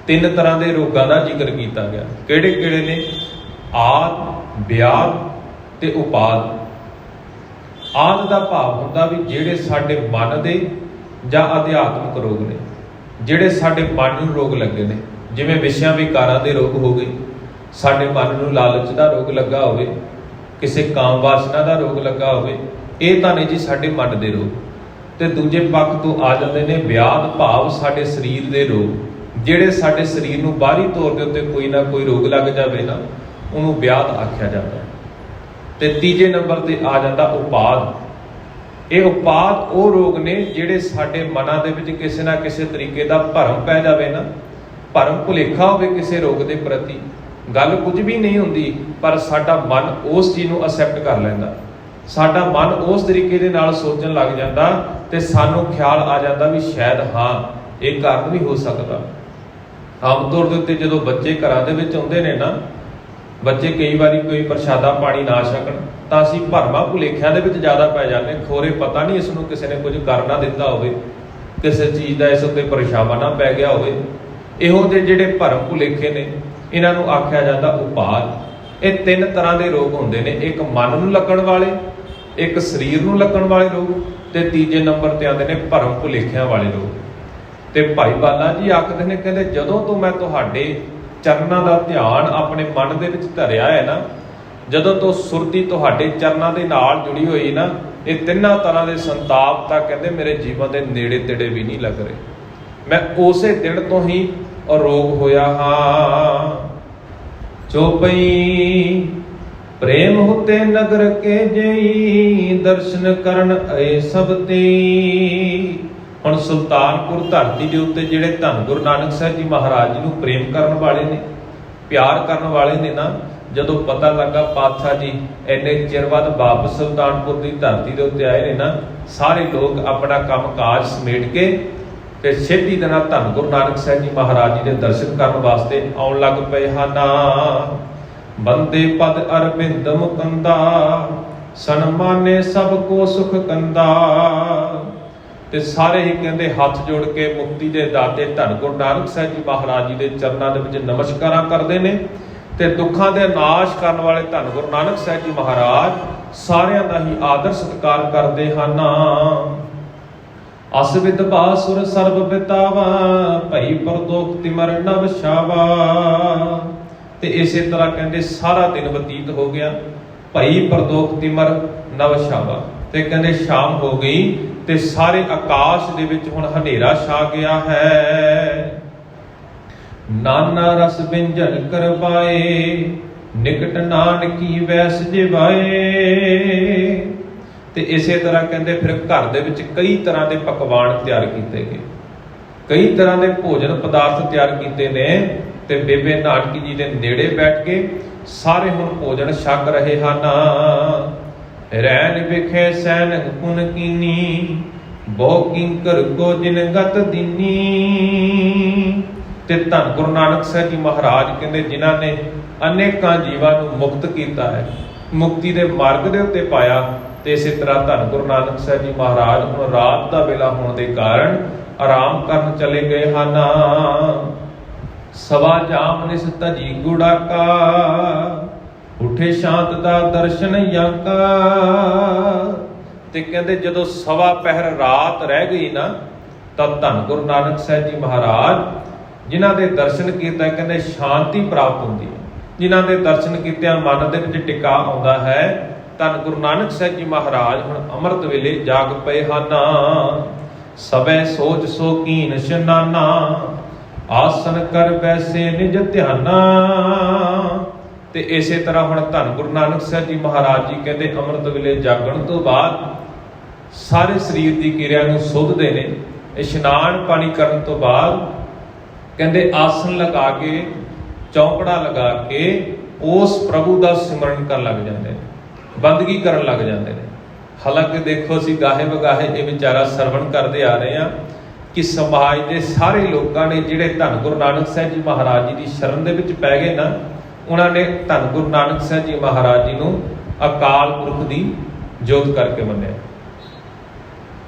3 ਤਰ੍ਹਾਂ ਦੇ ਰੋਗਾਂ ਦਾ ਜ਼ਿਕਰ ਕੀਤਾ ਗਿਆ। ਕਿਹੜੇ ਕਿਹੜੇ ਨੇ? ਆਦ, ਵਿਆਦ ਤੇ ਉਪਾਦ। ਆਦ ਦਾ ਭਾਵ ਹੁੰਦਾ ਵੀ ਜਿਹੜੇ ਸਾਡੇ ਮਨ ਦੇ ਜਾਂ ਅਧਿਆਤਮਿਕ ਰੋਗ ਨੇ, ਜਿਹੜੇ ਸਾਡੇ ਮਨ ਨੂੰ ਰੋਗ ਲੱਗੇ ਨੇ, ਜਿਵੇਂ ਵਿਸ਼ਿਆਂ ਵਿਕਾਰਾਂ ਦੇ ਰੋਗ ਹੋ ਗਏ, ਸਾਡੇ ਮਨ ਨੂੰ ਲਾਲਚ ਦਾ ਰੋਗ ਲੱਗਾ ਹੋਵੇ, ਕਿਸੇ ਕਾਮ ਵਾਸਨਾ ਦਾ ਰੋਗ ਲੱਗਾ ਹੋਵੇ, ਇਹ ਤਾਂ ਨੇ ਜੀ ਸਾਡੇ ਮਨ ਦੇ ਰੋਗ। ਤੇ ਦੂਜੇ ਪੱਖ ਤੋਂ ਆ ਜਾਂਦੇ ਨੇ ਵਿਆਦ, ਭਾਵ ਸਾਡੇ ਸਰੀਰ ਦੇ ਰੋਗ, ਜਿਹੜੇ ਸਾਡੇ ਸਰੀਰ ਨੂੰ ਬਾਹਰੀ ਤੌਰ ਦੇ ਉੱਤੇ ਕੋਈ ਨਾ ਕੋਈ ਰੋਗ ਲੱਗ ਜਾਵੇ ਨਾ, ਉਹਨੂੰ ਵਿਆਦ ਆਖਿਆ ਜਾਂਦਾ। ਤੇ ਤੀਜੇ ਨੰਬਰ ਤੇ ਆ ਜਾਂਦਾ ਉਪਾਦ। ਇਹ ਉਪਾਦ ਉਹ ਰੋਗ ਨੇ ਜਿਹੜੇ ਸਾਡੇ ਮਨਾਂ ਦੇ ਵਿੱਚ ਕਿਸੇ ਨਾ ਕਿਸੇ ਤਰੀਕੇ ਦਾ ਭਰਮ ਪੈ ਜਾਵੇ ਨਾ, ਭਰਮ ਭੁਲੇਖਾ ਹੋਵੇ ਕਿਸੇ ਰੋਗ ਦੇ ਪ੍ਰਤੀ, ਗੱਲ ਕੁਝ ਵੀ ਨਹੀਂ ਹੁੰਦੀ ਪਰ ਸਾਡਾ ਮਨ ਉਸ ਚੀਜ਼ ਨੂੰ ਅਸੈਪਟ ਕਰ ਲੈਂਦਾ, ਸਾਡਾ ਮਨ ਉਸ ਤਰੀਕੇ ਦੇ ਨਾਲ ਸੋਚਣ ਲੱਗ ਜਾਂਦਾ ਤੇ ਸਾਨੂੰ ਖਿਆਲ ਆ ਜਾਂਦਾ ਵੀ ਸ਼ਾਇਦ ਹਾਂ ਇਹ ਕਾਰਨ ਵੀ ਹੋ ਸਕਦਾ। ਆਮ ਤੌਰ ਦੇ ਉੱਤੇ ਜਦੋਂ ਬੱਚੇ ਘਰਾਂ ਦੇ ਵਿੱਚ ਆਉਂਦੇ ਨੇ ਨਾ, ਬੱਚੇ ਕਈ ਵਾਰੀ ਕੋਈ ਪ੍ਰਸ਼ਾਦਾ ਪਾਣੀ ਨਾ ਛਕਣ ਤਾਂ ਅਸੀਂ ਭਰਮਾਂ ਭੁਲੇਖਿਆਂ ਦੇ ਵਿੱਚ ਜ਼ਿਆਦਾ ਪੈ ਜਾਂਦੇ। ਖੋਰੇ ਪਤਾ ਨਹੀਂ ਇਸ ਨੂੰ ਕਿਸੇ ਨੇ ਕੁਝ ਕਰ ਨਾ ਦਿੱਤਾ ਹੋਵੇ, ਕਿਸੇ ਚੀਜ਼ ਦਾ ਇਸ ਉੱਤੇ ਪਰਛਾਵਾਂ ਨਾ ਪੈ ਗਿਆ ਹੋਵੇ। ਇਹੋ ਜਿਹੇ ਜਿਹੜੇ ਭਰਮ ਭੁਲੇਖੇ ਨੇ, ਇਹਨਾਂ ਨੂੰ ਆਖਿਆ ਜਾਂਦਾ ਉਪਾਦ। ਇਹ ਤਿੰਨ ਤਰ੍ਹਾਂ ਦੇ ਰੋਗ ਹੁੰਦੇ ਨੇ, ਇੱਕ ਮਨ ਨੂੰ ਲੱਗਣ ਵਾਲੇ, ਇੱਕ ਸਰੀਰ ਨੂੰ ਲੱਗਣ ਵਾਲੇ ਰੋਗ, ਤੇ ਤੀਜੇ ਨੰਬਰ ਤੇ ਆਉਂਦੇ ਨੇ ਭਰਮ ਭੁਲੇਖਿਆਂ ਵਾਲੇ ਰੋਗ। ਤੇ ਭਾਈ ਬਾਲਾ ਜੀ ਆਖਦੇ ਨੇ, ਕਹਿੰਦੇ ਜਦੋਂ ਤੋਂ ਮੈਂ ਤੁਹਾਡੇ ਚਰਨਾਂ ਦਾ ਧਿਆਨ ਆਪਣੇ ਮਨ ਦੇ ਵਿੱਚ ਧਰਿਆ ਹੈ ਨਾ, ਜਦੋਂ ਤੋਂ ਸੁਰਤੀ ਤੁਹਾਡੇ ਚਰਨਾਂ ਦੇ ਨਾਲ ਜੁੜੀ ਹੋਈ ਨਾ, ਇਹ ਤਿੰਨਾਂ ਤਰ੍ਹਾਂ ਦੇ ਸੰਤਾਪ ਤਾਂ ਕਹਿੰਦੇ ਮੇਰੇ ਜੀਵਨ ਦੇ ਨੇੜੇ ਤੇੜੇ ਵੀ ਨਹੀਂ ਲੱਗ ਰਹੇ। ਮੈਂ ਉਸੇ ਦਿਨ ਤੋਂ ਹੀ ਅਰੋਗ ਹੋਇਆ ਹਾਂ। ਚੋਪਈ ਪ੍ਰੇਮ ਹੁਤੇ ਨਗਰ ਕੇ ਜਈ, ਦਰਸ਼ਨ ਕਰਨ ਆਏ ਸਭ ਤੇ। ਹੁਣ ਸੁਲਤਾਨਪੁਰ ਧਰਤੀ ਦੇ ਉੱਤੇ ਜਿਹੜੇ ਧੰਨ ਗੁਰੂ ਨਾਨਕ ਸਾਹਿਬ ਜੀ ਮਹਾਰਾਜ ਜੀ ਨੂੰ ਪ੍ਰੇਮ ਕਰਨ ਵਾਲੇ ਨੇ, ਪਿਆਰ ਕਰਨ ਵਾਲੇ ਨੇ ਨਾ, ਜਦੋਂ ਪਤਾ ਲੱਗਾ ਪਾਤਸ਼ਾਹ ਜੀ ਇੰਨੇ ਚਿਰ ਬਾਅਦ ਵਾਪਸ ਸੁਲਤਾਨਪੁਰ ਦੀ ਧਰਤੀ ਦੇ ਉੱਤੇ ਆਏ ਨੇ ਨਾ, ਸਾਰੇ ਲੋਕ ਆਪਣਾ ਕੰਮ ਕਾਜ ਸਮੇਟ ਕੇ ਤੇ ਛੇਤੀ ਦੇ ਨਾਲ ਧੰਨ ਗੁਰੂ ਨਾਨਕ ਸਾਹਿਬ ਜੀ ਮਹਾਰਾਜ ਜੀ ਦੇ ਦਰਸ਼ਨ ਕਰਨ ਵਾਸਤੇ ਆਉਣ ਲੱਗ ਪਏ ਹਨ। ਬੰਦੇ ਪਦ ਅਰਬਿੰਦ ਮੁਕੰਦਾ, ਸਨਮਾਨੇ ਸਭ ਕੋ ਸੁਖ ਕੰਦਾ। ਤੇ ਸਾਰੇ ਹੀ ਕਹਿੰਦੇ ਹੱਥ ਜੋੜ ਕੇ ਮੁਕਤੀ ਦੇ ਦਾਤੇ ਧੰਨ ਗੁਰੂ ਨਾਨਕ ਸਾਹਿਬ ਜੀ ਮਹਾਰਾਜ ਜੀ ਦੇ ਚਰਨਾਂ ਦੇ ਵਿੱਚ ਨਮਸਕਾਰਾਂ ਕਰਦੇ ਨੇ। ਤੇ ਦੁੱਖਾਂ ਦੇ ਨਾਸ਼ ਕਰਨ ਵਾਲੇ ਧੰਨ ਗੁਰੂ ਨਾਨਕ ਸਾਹਿਬ ਜੀ ਮਹਾਰਾਜ ਸਾਰਿਆਂ ਦਾ ਹੀ ਆਦਰ ਸਤਿਕਾਰ ਕਰਦੇ ਹਨ। ਅਸ ਵਿਦਭਾ ਸੁਰ ਸਰਬ ਬਿਤਾਵਾ, ਭਈ ਪਰਦੋਖ ਤਿਮਰ ਨਵ ਸ਼ਾਵਾ। ਤੇ ਇਸੇ ਤਰ੍ਹਾਂ ਕਹਿੰਦੇ ਸਾਰਾ ਦਿਨ ਬਤੀਤ ਹੋ ਗਿਆ, ਭਈ ਪਰਦੋਖ ਤਿਮਰ ਨਵ ਸ਼ਾਵਾ। ਤੇ ਕਹਿੰਦੇ ਸ਼ਾਮ ਹੋ ਗਈ ਤੇ ਸਾਰੇ ਆਕਾਸ਼ ਦੇ ਵਿੱਚ ਹੁਣ ਹਨੇਰਾ ਛਾ ਗਿਆ ਹੈ। ਨਾਨਾ ਰਸ ਵਿੰਜਨ ਕਰਵਾਏ, ਨਿਕਟ ਨਾਨਕੀ ਵੈਸ ਜਿਵਾਏ। ਤੇ ਇਸੇ ਤਰ੍ਹਾਂ ਕਹਿੰਦੇ ਫਿਰ ਘਰ ਦੇ ਵਿੱਚ ਕਈ ਤਰ੍ਹਾਂ ਦੇ ਪਕਵਾਨ ਤਿਆਰ ਕੀਤੇ ਗਏ, ਕਈ ਤਰ੍ਹਾਂ ਦੇ ਭੋਜਨ ਪਦਾਰਥ ਤਿਆਰ ਕੀਤੇ ਨੇ। ਤੇ ਬੇਬੇ ਨਾਨਕੀ ਜੀ ਦੇ ਨੇੜੇ ਬੈਠ ਕੇ ਸਾਰੇ ਹੁਣ ਭੋਜਨ ਛਕ ਰਹੇ ਹਨ। ਰੈਣ ਵਿਖੇ ਸੈਨ ਪੁਨ ਕੀਨੀ, ਬਹੁ ਕਿੰਕਰ ਕੋ ਜਿਨ ਗਤ ਦੀਨੀ। ਤੇ ਧੰਨ ਗੁਰੂ ਨਾਨਕ ਸਾਹਿਬ ਜੀ ਮਹਾਰਾਜ ਕਹਿੰਦੇ ਜਿਨ੍ਹਾਂ ਨੇ ਅਨੇਕਾਂ ਜੀਵਾਂ ਨੂੰ ਮੁਕਤ ਕੀਤਾ ਹੈ, ਮੁਕਤੀ ਦੇ ਮਾਰਗ ਦੇ ਉੱਤੇ ਪਾਇਆ। ਤੇ ਇਸੇ ਤਰ੍ਹਾਂ ਧੰਨ ਗੁਰੂ ਨਾਨਕ ਸਾਹਿਬ ਜੀ ਮਹਾਰਾਜ ਹੁਣ ਰਾਤ ਦਾ ਵੇਲਾ ਹੋਣ ਦੇ ਕਾਰਨ ਆਰਾਮ ਕਰਨ ਚਲੇ ਗਏ ਹਨ। ਸਵਾ ਜਾਮ ਨਿਸ ਧਜੀ ਗੁੜਾਕਾ, ਉਠੇ ਸ਼ਾਂਤ ਦਾ ਦਰਸ਼ਨ ਯਾਕਾ। ਤੇ ਕਹਿੰਦੇ ਜਦੋਂ ਸਵਾ ਪਹਿਰ ਰਾਤ ਰਹਿ ਗਈ ਨਾ, ਤਾਂ ਧੰਨ ਗੁਰੂ ਨਾਨਕ ਸਾਹਿਬ ਜੀ ਮਹਾਰਾਜ ਜਿਨ੍ਹਾਂ ਦੇ ਦਰਸ਼ਨ ਕੀਤੇ ਕਹਿੰਦੇ ਸ਼ਾਂਤੀ ਪ੍ਰਾਪਤ ਹੁੰਦੀ ਹੈ। ਜਿਨ੍ਹਾਂ ਦੇ ਦਰਸ਼ਨ ਕੀਤਿਆਂ ਮਨ ਦੇ ਵਿੱਚ ਟਿਕਾ ਆਉਂਦਾ ਹੈ। ਧੰਨ ਗੁਰੂ ਨਾਨਕ ਸਾਹਿਬ ਜੀ ਮਹਾਰਾਜ ਹੁਣ ਅੰਮ੍ਰਿਤ ਵੇਲੇ ਜਾਗ ਪਏ ਹਨ। ਸਭੈ ਸੋਚ ਸੋ ਕੀਨ ਇਸ਼ਨਾਨਾ, ਆਸਨ ਕਰ ਬੈਸੇ ਨਿਜ ਧਿਆਨਾ। ਤੇ ਇਸੇ ਤਰ੍ਹਾਂ ਹੁਣ ਧੰਨ ਗੁਰੂ ਨਾਨਕ ਸਾਹਿਬ ਜੀ ਮਹਾਰਾਜ ਜੀ ਕਹਿੰਦੇ ਅੰਮ੍ਰਿਤ ਵੇਲੇ ਜਾਗਣ ਤੋਂ ਬਾਅਦ ਸਾਰੇ ਸਰੀਰ ਦੀ ਕਿਰਿਆ ਨੂੰ ਸੁੱਧਦੇ ਨੇ। ਇਸ਼ਨਾਨ ਪਾਣੀ ਕਰਨ ਤੋਂ ਬਾਅਦ ਕਹਿੰਦੇ ਆਸਨ ਲਗਾ ਕੇ, ਚੌਂਕੜਾ ਲਗਾ ਕੇ ਉਸ ਪ੍ਰਭੂ ਦਾ ਸਿਮਰਨ ਕਰਨ ਲੱਗ ਜਾਂਦੇ ਨੇ, ਬੰਦਗੀ ਕਰਨ ਲੱਗ ਜਾਂਦੇ ਨੇ। ਹਾਲਾਂਕਿ ਦੇਖੋ ਅਸੀਂ ਗਾਹੇ ਬਗਾਹੇ ਇਹ ਵਿਚਾਰਾ ਸਰਵਣ ਕਰਦੇ ਆ ਰਹੇ ਹਾਂ ਕਿ ਸਮਾਜ ਦੇ ਸਾਰੇ ਲੋਕਾਂ ਨੇ ਜਿਹੜੇ ਧੰਨ ਗੁਰੂ ਨਾਨਕ ਸਾਹਿਬ ਜੀ ਮਹਾਰਾਜ ਜੀ ਦੀ ਸ਼ਰਨ ਦੇ ਵਿੱਚ ਪੈ ਗਏ ਨਾ, ਉਹਨਾਂ ਨੇ ਧੰਨ ਗੁਰੂ ਨਾਨਕ ਸਾਹਿਬ ਜੀ ਮਹਾਰਾਜ ਜੀ ਨੂੰ ਅਕਾਲ ਪੁਰਖ ਦੀ ਜੋਤ ਕਰਕੇ ਮੰਨਿਆ।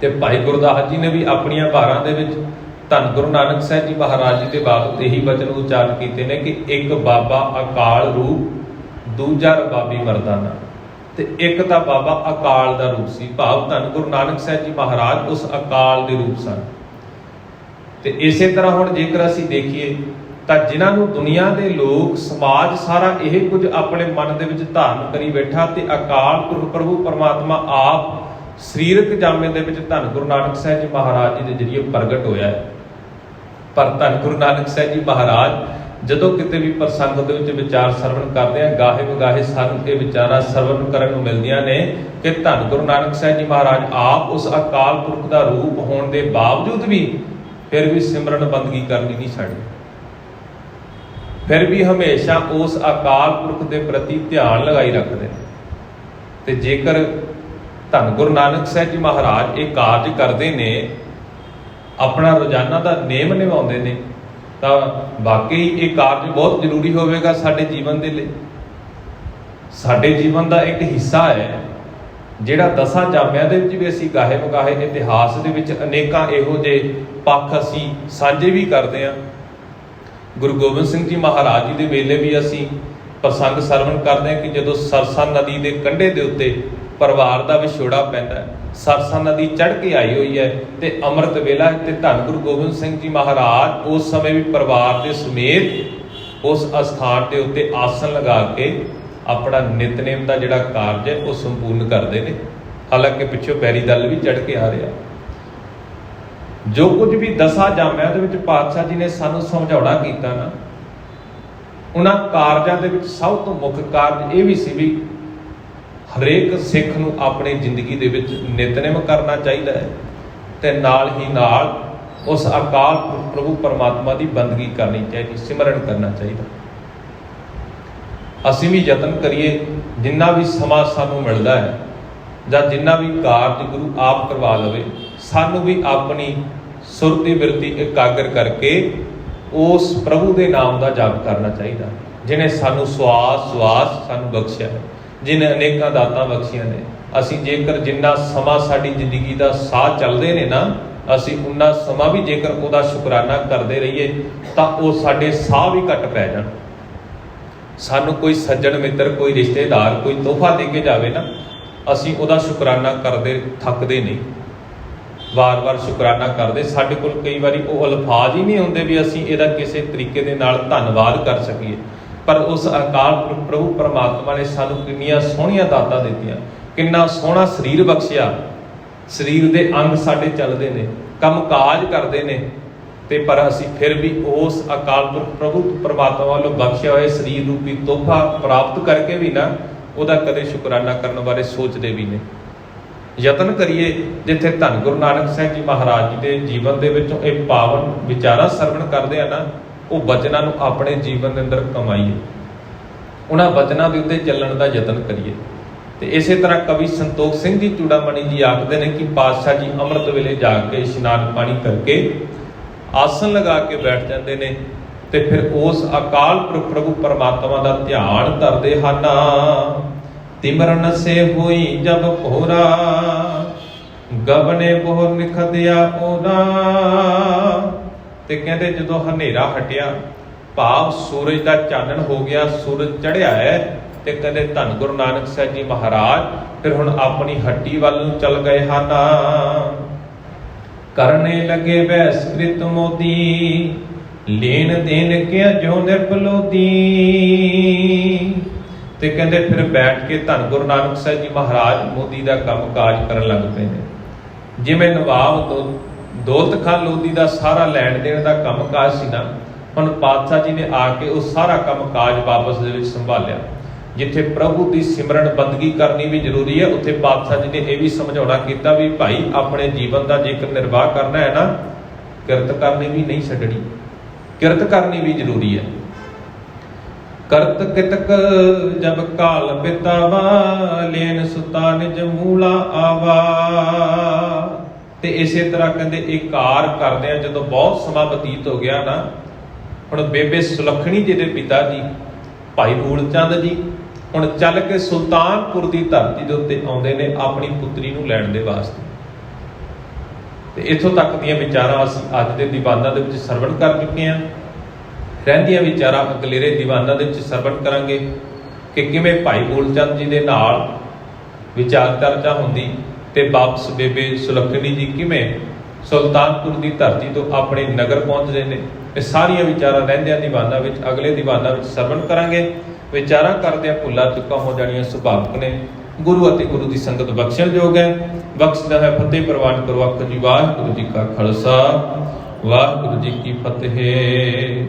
ਤੇ ਭਾਈ ਗੁਰਦਾਸ ਜੀ ਨੇ ਵੀ ਆਪਣੀਆਂ ਵਾਰਾਂ ਦੇ ਵਿੱਚ ਧੰਨ ਗੁਰੂ ਨਾਨਕ ਸਾਹਿਬ ਜੀ ਮਹਾਰਾਜ ਜੀ ਦੇ ਬਾਬਤ ਇਹੀ ਵਚਨ ਉਚਾਰਨ ਕੀਤੇ ਨੇ ਕਿ ਇੱਕ ਬਾਬਾ ਅਕਾਲ ਰੂਪ, ਦੂਜਾ ਰਬਾਬੀ ਮਰਦਾਨਾ। ਤੇ ਇੱਕ ਤਾਂ ਬਾਬਾ ਅਕਾਲ ਦਾ ਰੂਪ ਸੀ, ਭਾਵ ਧੰਨ ਗੁਰੂ ਨਾਨਕ ਸਾਹਿਬ ਜੀ ਮਹਾਰਾਜ ਉਸ ਅਕਾਲ ਦੇ ਰੂਪ ਸਨ। ਤੇ ਇਸੇ ਤਰ੍ਹਾਂ ਹੁਣ ਜੇਕਰ ਅਸੀਂ ਦੇਖੀਏ ਤਾਂ ਜਿਨ੍ਹਾਂ ਨੂੰ ਦੁਨੀਆ ਦੇ ਲੋਕ, ਸਮਾਜ ਸਾਰਾ ਇਹ ਕੁਝ ਆਪਣੇ ਮਨ ਦੇ ਵਿੱਚ ਧਾਰਨ ਕਰੀ ਬੈਠਾ, ਤੇ ਅਕਾਲ ਪੁਰਖ ਪ੍ਰਭੂ ਪਰਮਾਤਮਾ ਆਪ ਸਰੀਰਕ ਜਾਮੇ ਦੇ ਵਿੱਚ ਧੰਨ ਗੁਰੂ ਨਾਨਕ ਸਾਹਿਬ ਜੀ ਮਹਾਰਾਜ ਜੀ ਦੇ ਜਰੀਏ ਪ੍ਰਗਟ ਹੋਇਆ ਹੈ। ਪਰ ਧੰਨ ਗੁਰੂ ਨਾਨਕ ਸਾਹਿਬ ਜੀ ਮਹਾਰਾਜ ਜਦੋਂ ਕਿਤੇ ਵੀ ਪ੍ਰਸੰਗ ਦੇ ਵਿੱਚ ਵਿਚਾਰ ਸਰਵਣ ਕਰਦੇ ਆ, ਗਾਹੇ ਬਗਾਹੇ ਸਾਨੂੰ ਇਹ ਵਿਚਾਰਾਂ ਸਰਵਣ ਕਰਨ ਨੂੰ ਮਿਲਦੀਆਂ ਨੇ ਕਿ ਧੰਨ ਗੁਰੂ ਨਾਨਕ ਸਾਹਿਬ ਜੀ ਮਹਾਰਾਜ ਆਪ ਉਸ ਅਕਾਲ ਪੁਰਖ ਦਾ ਰੂਪ ਹੋਣ ਦੇ ਬਾਵਜੂਦ ਵੀ ਫਿਰ ਵੀ ਸਿਮਰਨ ਬੰਦਗੀ ਕਰਨੀ ਨਹੀਂ ਛੱਡੀ, ਫਿਰ ਵੀ ਹਮੇਸ਼ਾ ਉਸ ਅਕਾਲ ਪੁਰਖ ਦੇ ਪ੍ਰਤੀ ਧਿਆਨ ਲਗਾਈ ਰੱਖਦੇ ਨੇ। ਤੇ ਜੇਕਰ ਧੰਨ ਗੁਰੂ ਨਾਨਕ ਸਾਹਿਬ ਜੀ ਮਹਾਰਾਜ ਇਹ ਕਾਰਜ ਕਰਦੇ ਨੇ, ਆਪਣਾ ਰੋਜ਼ਾਨਾ ਦਾ ਨੇਮ ਨਿਭਾਉਂਦੇ ਨੇ, ਤਾਂ ਵਾਕਈ ਇਹ ਕਾਰਜ ਬਹੁਤ ਜ਼ਰੂਰੀ ਹੋਵੇਗਾ ਸਾਡੇ ਜੀਵਨ ਦੇ ਲਈ। ਸਾਡੇ ਜੀਵਨ ਦਾ ਇੱਕ ਹਿੱਸਾ ਹੈ ਜਿਹੜਾ 10 ਜਾਮਿਆਂ ਦੇ ਵਿੱਚ ਵੀ ਅਸੀਂ ਗਾਹੇ ਵਗਾਹੇ ਇਤਿਹਾਸ ਦੇ ਵਿੱਚ ਅਨੇਕਾਂ ਇਹੋ ਜਿਹੇ ਪੱਖ ਅਸੀਂ ਸਾਂਝੇ ਵੀ ਕਰਦੇ ਹਾਂ। ਗੁਰੂ ਗੋਬਿੰਦ ਸਿੰਘ ਜੀ ਮਹਾਰਾਜ ਜੀ ਦੇ ਵੇਲੇ ਵੀ ਅਸੀਂ ਪ੍ਰਸੰਗ ਸਰਵਣ ਕਰਦੇ ਹਾਂ ਕਿ ਜਦੋਂ ਸਰਸਾ ਨਦੀ ਦੇ ਕੰਢੇ ਦੇ ਉੱਤੇ ਪਰਿਵਾਰ ਦਾ ਵਿਛੋੜਾ ਪੈਂਦਾ ਹੈ, ਸਰਸਾ ਨਦੀ ਚੜ੍ਹ ਕੇ ਆਈ ਹੋਈ ਹੈ ਤੇ ਅੰਮ੍ਰਿਤ ਵੇਲਾ ਤੇ ਧੰਨ ਗੁਰੂ ਗੋਬਿੰਦ ਸਿੰਘ ਜੀ ਮਹਾਰਾਜ ਉਸ ਸਮੇਂ ਵੀ ਪਰਿਵਾਰ ਦੇ ਸਮੇਤ ਉਸ ਅਸਥਾਨ ਦੇ ਉੱਤੇ ਆਸਣ ਲਗਾ ਕੇ ਆਪਣਾ ਨਿਤਨੇਮ ਦਾ ਜਿਹੜਾ ਕਾਰਜ ਹੈ ਉਹ ਸੰਪੂਰਨ ਕਰਦੇ ਨੇ। ਹਾਲਾਂਕਿ ਪਿੱਛੋਂ ਬੈਰੀ ਦਲ ਵੀ ਚੜ੍ਹ ਕੇ ਆ ਰਿਹਾ। ਜੋ ਕੁਝ ਵੀ 10 ਜਾਮਿਆਂ ਦੇ ਵਿੱਚ ਪਾਤਸ਼ਾਹ ਜੀ ਨੇ ਸਾਨੂੰ ਸਮਝਾਉਣਾ ਕੀਤਾ ਨਾ, ਉਹਨਾਂ ਕਾਰਜਾਂ ਦੇ ਵਿੱਚ ਸਭ ਤੋਂ ਮੁੱਖ ਕਾਰਜ ਇਹ ਵੀ ਸੀ ਵੀ ਹਰੇਕ ਸਿੱਖ ਨੂੰ ਆਪਣੀ ਜ਼ਿੰਦਗੀ ਦੇ ਵਿੱਚ ਨਿਤਨੇਮ ਕਰਨਾ ਚਾਹੀਦਾ ਹੈ ਤੇ ਨਾਲ ਹੀ ਨਾਲ ਉਸ ਅਕਾਲ ਪ੍ਰਭੂ ਪਰਮਾਤਮਾ ਦੀ ਬੰਦਗੀ ਕਰਨੀ ਚਾਹੀਦੀ, ਸਿਮਰਨ ਕਰਨਾ ਚਾਹੀਦਾ। ਅਸੀਂ ਵੀ ਯਤਨ ਕਰੀਏ ਜਿੰਨਾ ਵੀ ਸਮਾਂ ਸਾਨੂੰ ਮਿਲਦਾ ਹੈ ਜਾਂ ਜਿੰਨਾ ਵੀ ਕਾਰਜ ਗੁਰੂ ਆਪ ਕਰਵਾ ਲਵੇ, ਸਾਨੂੰ ਵੀ ਆਪਣੀ ਸੁਰਤੀ ਬਿਰਤੀ ਇਕਾਗਰ ਕਰਕੇ ਉਸ ਪ੍ਰਭੂ ਦੇ ਨਾਮ ਦਾ ਜਾਪ ਕਰਨਾ ਚਾਹੀਦਾ ਜਿਹਨੇ ਸਾਨੂੰ ਸਵਾਸ ਸਾਨੂੰ ਬਖਸ਼ਿਆ ਹੈ, ਜਿਹਨੇ ਅਨੇਕਾਂ ਦਾਤਾਂ ਬਖਸ਼ੀਆਂ ਨੇ। ਅਸੀਂ ਜੇਕਰ ਜਿੰਨਾ ਸਮਾਂ ਸਾਡੀ ਜ਼ਿੰਦਗੀ ਦਾ ਸਾਹ ਚੱਲਦੇ ਨੇ ਨਾ, ਅਸੀਂ ਉਨਾ ਸਮਾਂ ਵੀ ਜੇਕਰ ਉਹਦਾ ਸ਼ੁਕਰਾਨਾ ਕਰਦੇ ਰਹੀਏ ਤਾਂ ਉਹ ਸਾਡੇ ਸਾਹ ਵੀ ਘੱਟ ਪੈ ਜਾਣ। ਸਾਨੂੰ ਕੋਈ ਸੱਜਣ ਮਿੱਤਰ, ਕੋਈ ਰਿਸ਼ਤੇਦਾਰ ਕੋਈ ਤੋਹਫਾ ਦੇ ਕੇ ਜਾਵੇ ਨਾ, ਅਸੀਂ ਉਹਦਾ ਸ਼ੁਕਰਾਨਾ ਕਰਦੇ ਥੱਕਦੇ ਨਹੀਂ, ਵਾਰ-ਵਾਰ ਸ਼ੁਕਰਾਨਾ ਕਰਦੇ। ਸਾਡੇ ਕੋਲ ਕਈ ਵਾਰੀ ਉਹ ਅਲਫਾਜ਼ ਹੀ ਨਹੀਂ ਹੁੰਦੇ ਵੀ ਅਸੀਂ ਇਹਦਾ ਕਿਸੇ ਤਰੀਕੇ ਦੇ ਨਾਲ ਧੰਨਵਾਦ ਕਰ ਸਕੀਏ। ਪਰ ਉਸ ਅਕਾਲ ਪ੍ਰਭੂ ਪਰਮਾਤਮਾ ਨੇ ਸਾਨੂੰ ਕਿੰਨੀਆਂ ਸੋਹਣੀਆਂ ਦਾਤਾਂ ਦਿੱਤੀਆਂ, ਕਿੰਨਾ ਸੋਹਣਾ ਸਰੀਰ ਬਖਸ਼ਿਆ। ਸਰੀਰ ਦੇ ਅੰਗ ਸਾਡੇ ਚੱਲਦੇ ਨੇ, ਕੰਮ ਕਾਜ ਕਰਦੇ ਨੇ, ਤੇ ਪਰ ਅਸੀਂ ਫਿਰ ਵੀ ਉਸ ਅਕਾਲ ਪ੍ਰਭੂ ਪਰਮਾਤਮਾ ਵੱਲੋਂ ਬਖਸ਼ਿਆ ਹੋਏ ਸਰੀਰ ਰੂਪੀ ਤੋਹਫਾ ਪ੍ਰਾਪਤ ਕਰਕੇ ਵੀ ਨਾ ਉਹਦਾ ਕਦੇ ਸ਼ੁਕਰਾਨਾ ਕਰਨ ਬਾਰੇ ਸੋਚਦੇ ਵੀ ਨਹੀਂ। ਯਤਨ ਕਰੀਏ ਜਿੱਥੇ ਧੰਨ ਗੁਰੂ ਨਾਨਕ ਸਾਹਿਬ ਜੀ ਮਹਾਰਾਜ ਜੀ ਦੇ ਜੀਵਨ ਦੇ ਵਿੱਚੋਂ ਇਹ ਪਾਵਨ ਵਿਚਾਰਾਂ ਸਰਵਣ ਕਰਦੇ ਆ ਨਾ, ਉਹ ਬਚਨਾਂ ਨੂੰ ਆਪਣੇ ਜੀਵਨ ਦੇ ਅੰਦਰ ਕਮਾਈਏ, ਉਹਨਾਂ ਬਚਨਾਂ ਦੇ ਉੱਤੇ ਚੱਲਣ ਦਾ ਯਤਨ ਕਰੀਏ। ਤੇ ਇਸੇ ਤਰ੍ਹਾਂ ਕਵੀ ਸੰਤੋਖ ਸਿੰਘ ਜੀ ਚੂੜਾਮਣੀ ਜੀ ਆਖਦੇ ਨੇ ਕਿ ਪਾਤਸ਼ਾਹ ਜੀ ਅੰਮ੍ਰਿਤ ਵੇਲੇ ਜਾ ਕੇ ਇਸ਼ਨਾਨ ਪਾਣੀ ਕਰਕੇ ਆਸਣ ਲਗਾ ਕੇ ਬੈਠ ਜਾਂਦੇ ਨੇ ਤੇ ਫਿਰ ਉਸ ਅਕਾਲ ਪ੍ਰਭੂ ਪਰਮਾਤਮਾ ਦਾ ਧਿਆਨ ਧਰਦੇ ਹਨ। ਤਿਮਰਨ ਸੇ ਹੋਈ ਜਬ ਭੋਰਾ, ਗਬਨੇ ਬਹੁ ਨਿਖਦਿਆ ਉਹਦਾ। ਤੇ ਕਹਿੰਦੇ ਜਦੋਂ ਹਨੇਰਾ ਹਟਿਆ, ਭਾਵ ਸੂਰਜ ਦਾ ਚਾਨਣ ਹੋ ਗਿਆ, ਸੂਰਜ ਚੜ੍ਹਿਆ ਹੈ, ਤੇ ਕਹਿੰਦੇ ਧੰਨ ਗੁਰੂ ਨਾਨਕ ਸਾਹਿਬ ਜੀ ਮਹਾਰਾਜ ਫਿਰ ਹੁਣ ਆਪਣੀ ਹੱਟੀ ਵੱਲ ਨੂੰ ਚੱਲ ਗਏ ਹਨ। ਕਰਨੇ ਲੱਗੇ ਬੈਸਕ੍ਰਿਤ ਮੋਦੀ, ਲੈਣ ਦੇਣ ਕਿਆ ਜੋ ਨਿਰਬਲੋਦੀ। ਤੇ ਕਹਿੰਦੇ ਫਿਰ ਬੈਠ ਕੇ ਧੰਨ ਗੁਰੂ ਨਾਨਕ ਸਾਹਿਬ ਜੀ ਮਹਾਰਾਜ ਮੋਦੀ ਦਾ ਕੰਮ ਕਾਜ ਕਰਨ ਲੱਗ ਪਏ ਨੇ। ਜਿਵੇਂ ਨਵਾਬ ਦੌਲਤ ਖਾਨ ਲੋਧੀ ਦਾ ਸਾਰਾ ਲੈਣ ਦੇਣ ਦਾ ਕੰਮ ਕਾਜ ਸੀ ਨਾ, ਹੁਣ ਪਾਤਸ਼ਾਹ ਜੀ ਨੇ ਆ ਕੇ ਉਹ ਸਾਰਾ ਕੰਮ ਕਾਜ ਵਾਪਸ ਦੇ ਵਿੱਚ ਸੰਭਾਲਿਆ। ਜਿੱਥੇ ਪ੍ਰਭੂ ਦੀ ਸਿਮਰਨ ਬੰਦਗੀ ਕਰਨੀ ਵੀ ਜ਼ਰੂਰੀ ਹੈ, ਉੱਥੇ ਪਾਤਸ਼ਾਹ ਜੀ ਨੇ ਇਹ ਵੀ ਸਮਝਾਉਣਾ ਕੀਤਾ ਵੀ ਭਾਈ ਆਪਣੇ ਜੀਵਨ ਦਾ ਜੇਕਰ ਨਿਰਵਾਹ ਕਰਨਾ ਹੈ ਨਾ, ਕਿਰਤ ਕਰਨੀ ਵੀ ਨਹੀਂ ਛੱਡਣੀ, ਕਿਰਤ ਕਰਨੀ ਵੀ ਜ਼ਰੂਰੀ ਹੈ। ਕਰਤ ਕਿਤਕ ਜਬ ਕਾਲ ਬਿਤਾਵਾ, ਲੈਨ ਸੁਤਾ ਨਿਜ ਮੂਲਾ ਆਵਾ। ਤੇ ਇਸੇ ਤਰ੍ਹਾਂ ਕਹਿੰਦੇ ਇਹ ਕਾਰ ਕਰਦੇ ਆ ਜਦੋਂ ਬਹੁਤ ਸਮਾਂ ਬਤੀਤ ਹੋ ਗਿਆ ਨਾ, ਹੁਣ ਬੇਬੇ ਸੁਲੱਖਣੀ ਜੀ ਦੇ ਪਿਤਾ ਜੀ ਭਾਈ ਮੂਲ ਚੰਦ ਜੀ ਹੁਣ ਚੱਲ ਕੇ ਸੁਲਤਾਨਪੁਰ ਦੀ ਧਰਤੀ ਦੇ ਉੱਤੇ ਆਉਂਦੇ ਨੇ ਆਪਣੀ ਪੁੱਤਰੀ ਨੂੰ ਲੈਣ ਦੇ ਵਾਸਤੇ। ਤੇ ਇੱਥੋਂ ਤੱਕ ਦੀਆਂ ਵਿਚਾਰਾਂ ਅਸੀਂ ਅੱਜ ਦੇ ਦੀਵਾਨਾਂ ਦੇ ਵਿੱਚ ਸਰਵਣ ਕਰ ਚੁੱਕੇ ਹਾਂ। ਰਹਿੰਦੀਆਂ ਵਿਚਾਰਾਂ ਅਗਲੇਰੇ ਦੀਵਾਨਾਂ ਦੇ ਵਿੱਚ ਸਰਵਣ ਕਰਾਂਗੇ ਕਿ ਕਿਵੇਂ ਭਾਈ ਮੂਲ ਚੰਦ ਜੀ ਦੇ ਨਾਲ ਵਿਚਾਰ ਚਰਚਾ ਹੁੰਦੀ ਤੇ ਵਾਪਸ ਬੇਬੇ ਸੁਲੱਖਣੀ ਜੀ ਕਿਵੇਂ ਸੁਲਤਾਨਪੁਰ ਦੀ ਧਰਤੀ ਤੋਂ ਆਪਣੇ ਨਗਰ ਪਹੁੰਚਦੇ ਨੇ। ਇਹ ਸਾਰੀਆਂ ਵਿਚਾਰਾਂ ਰਹਿੰਦਿਆਂ ਦੀਵਾਨਾਂ ਵਿੱਚ ਅਗਲੇ ਦੀਵਾਨਾਂ ਵਿੱਚ ਸਰਵਣ ਕਰਾਂਗੇ। ਵਿਚਾਰਾਂ ਕਰਦਿਆਂ ਭੁੱਲਾਂ ਚੁੱਕਾਂ ਹੋ ਜਾਣੀਆਂ ਸੁਭਾਵਿਕ ਨੇ। ਗੁਰੂ ਅਤੇ ਗੁਰੂ ਦੀ ਸੰਗਤ ਬਖਸ਼ਣਯੋਗ ਹੈ। ਬਖਸ਼ਦਾ ਹੈ ਫਤਿਹ ਪ੍ਰਵਾਨ ਕਰੋ। ਆਖੋ ਜੀ ਵਾਹਿਗੁਰੂ ਜੀ ਕਾ ਖਾਲਸਾ, ਵਾਹਿਗੁਰੂ ਜੀ ਕੀ ਫਤਿਹ।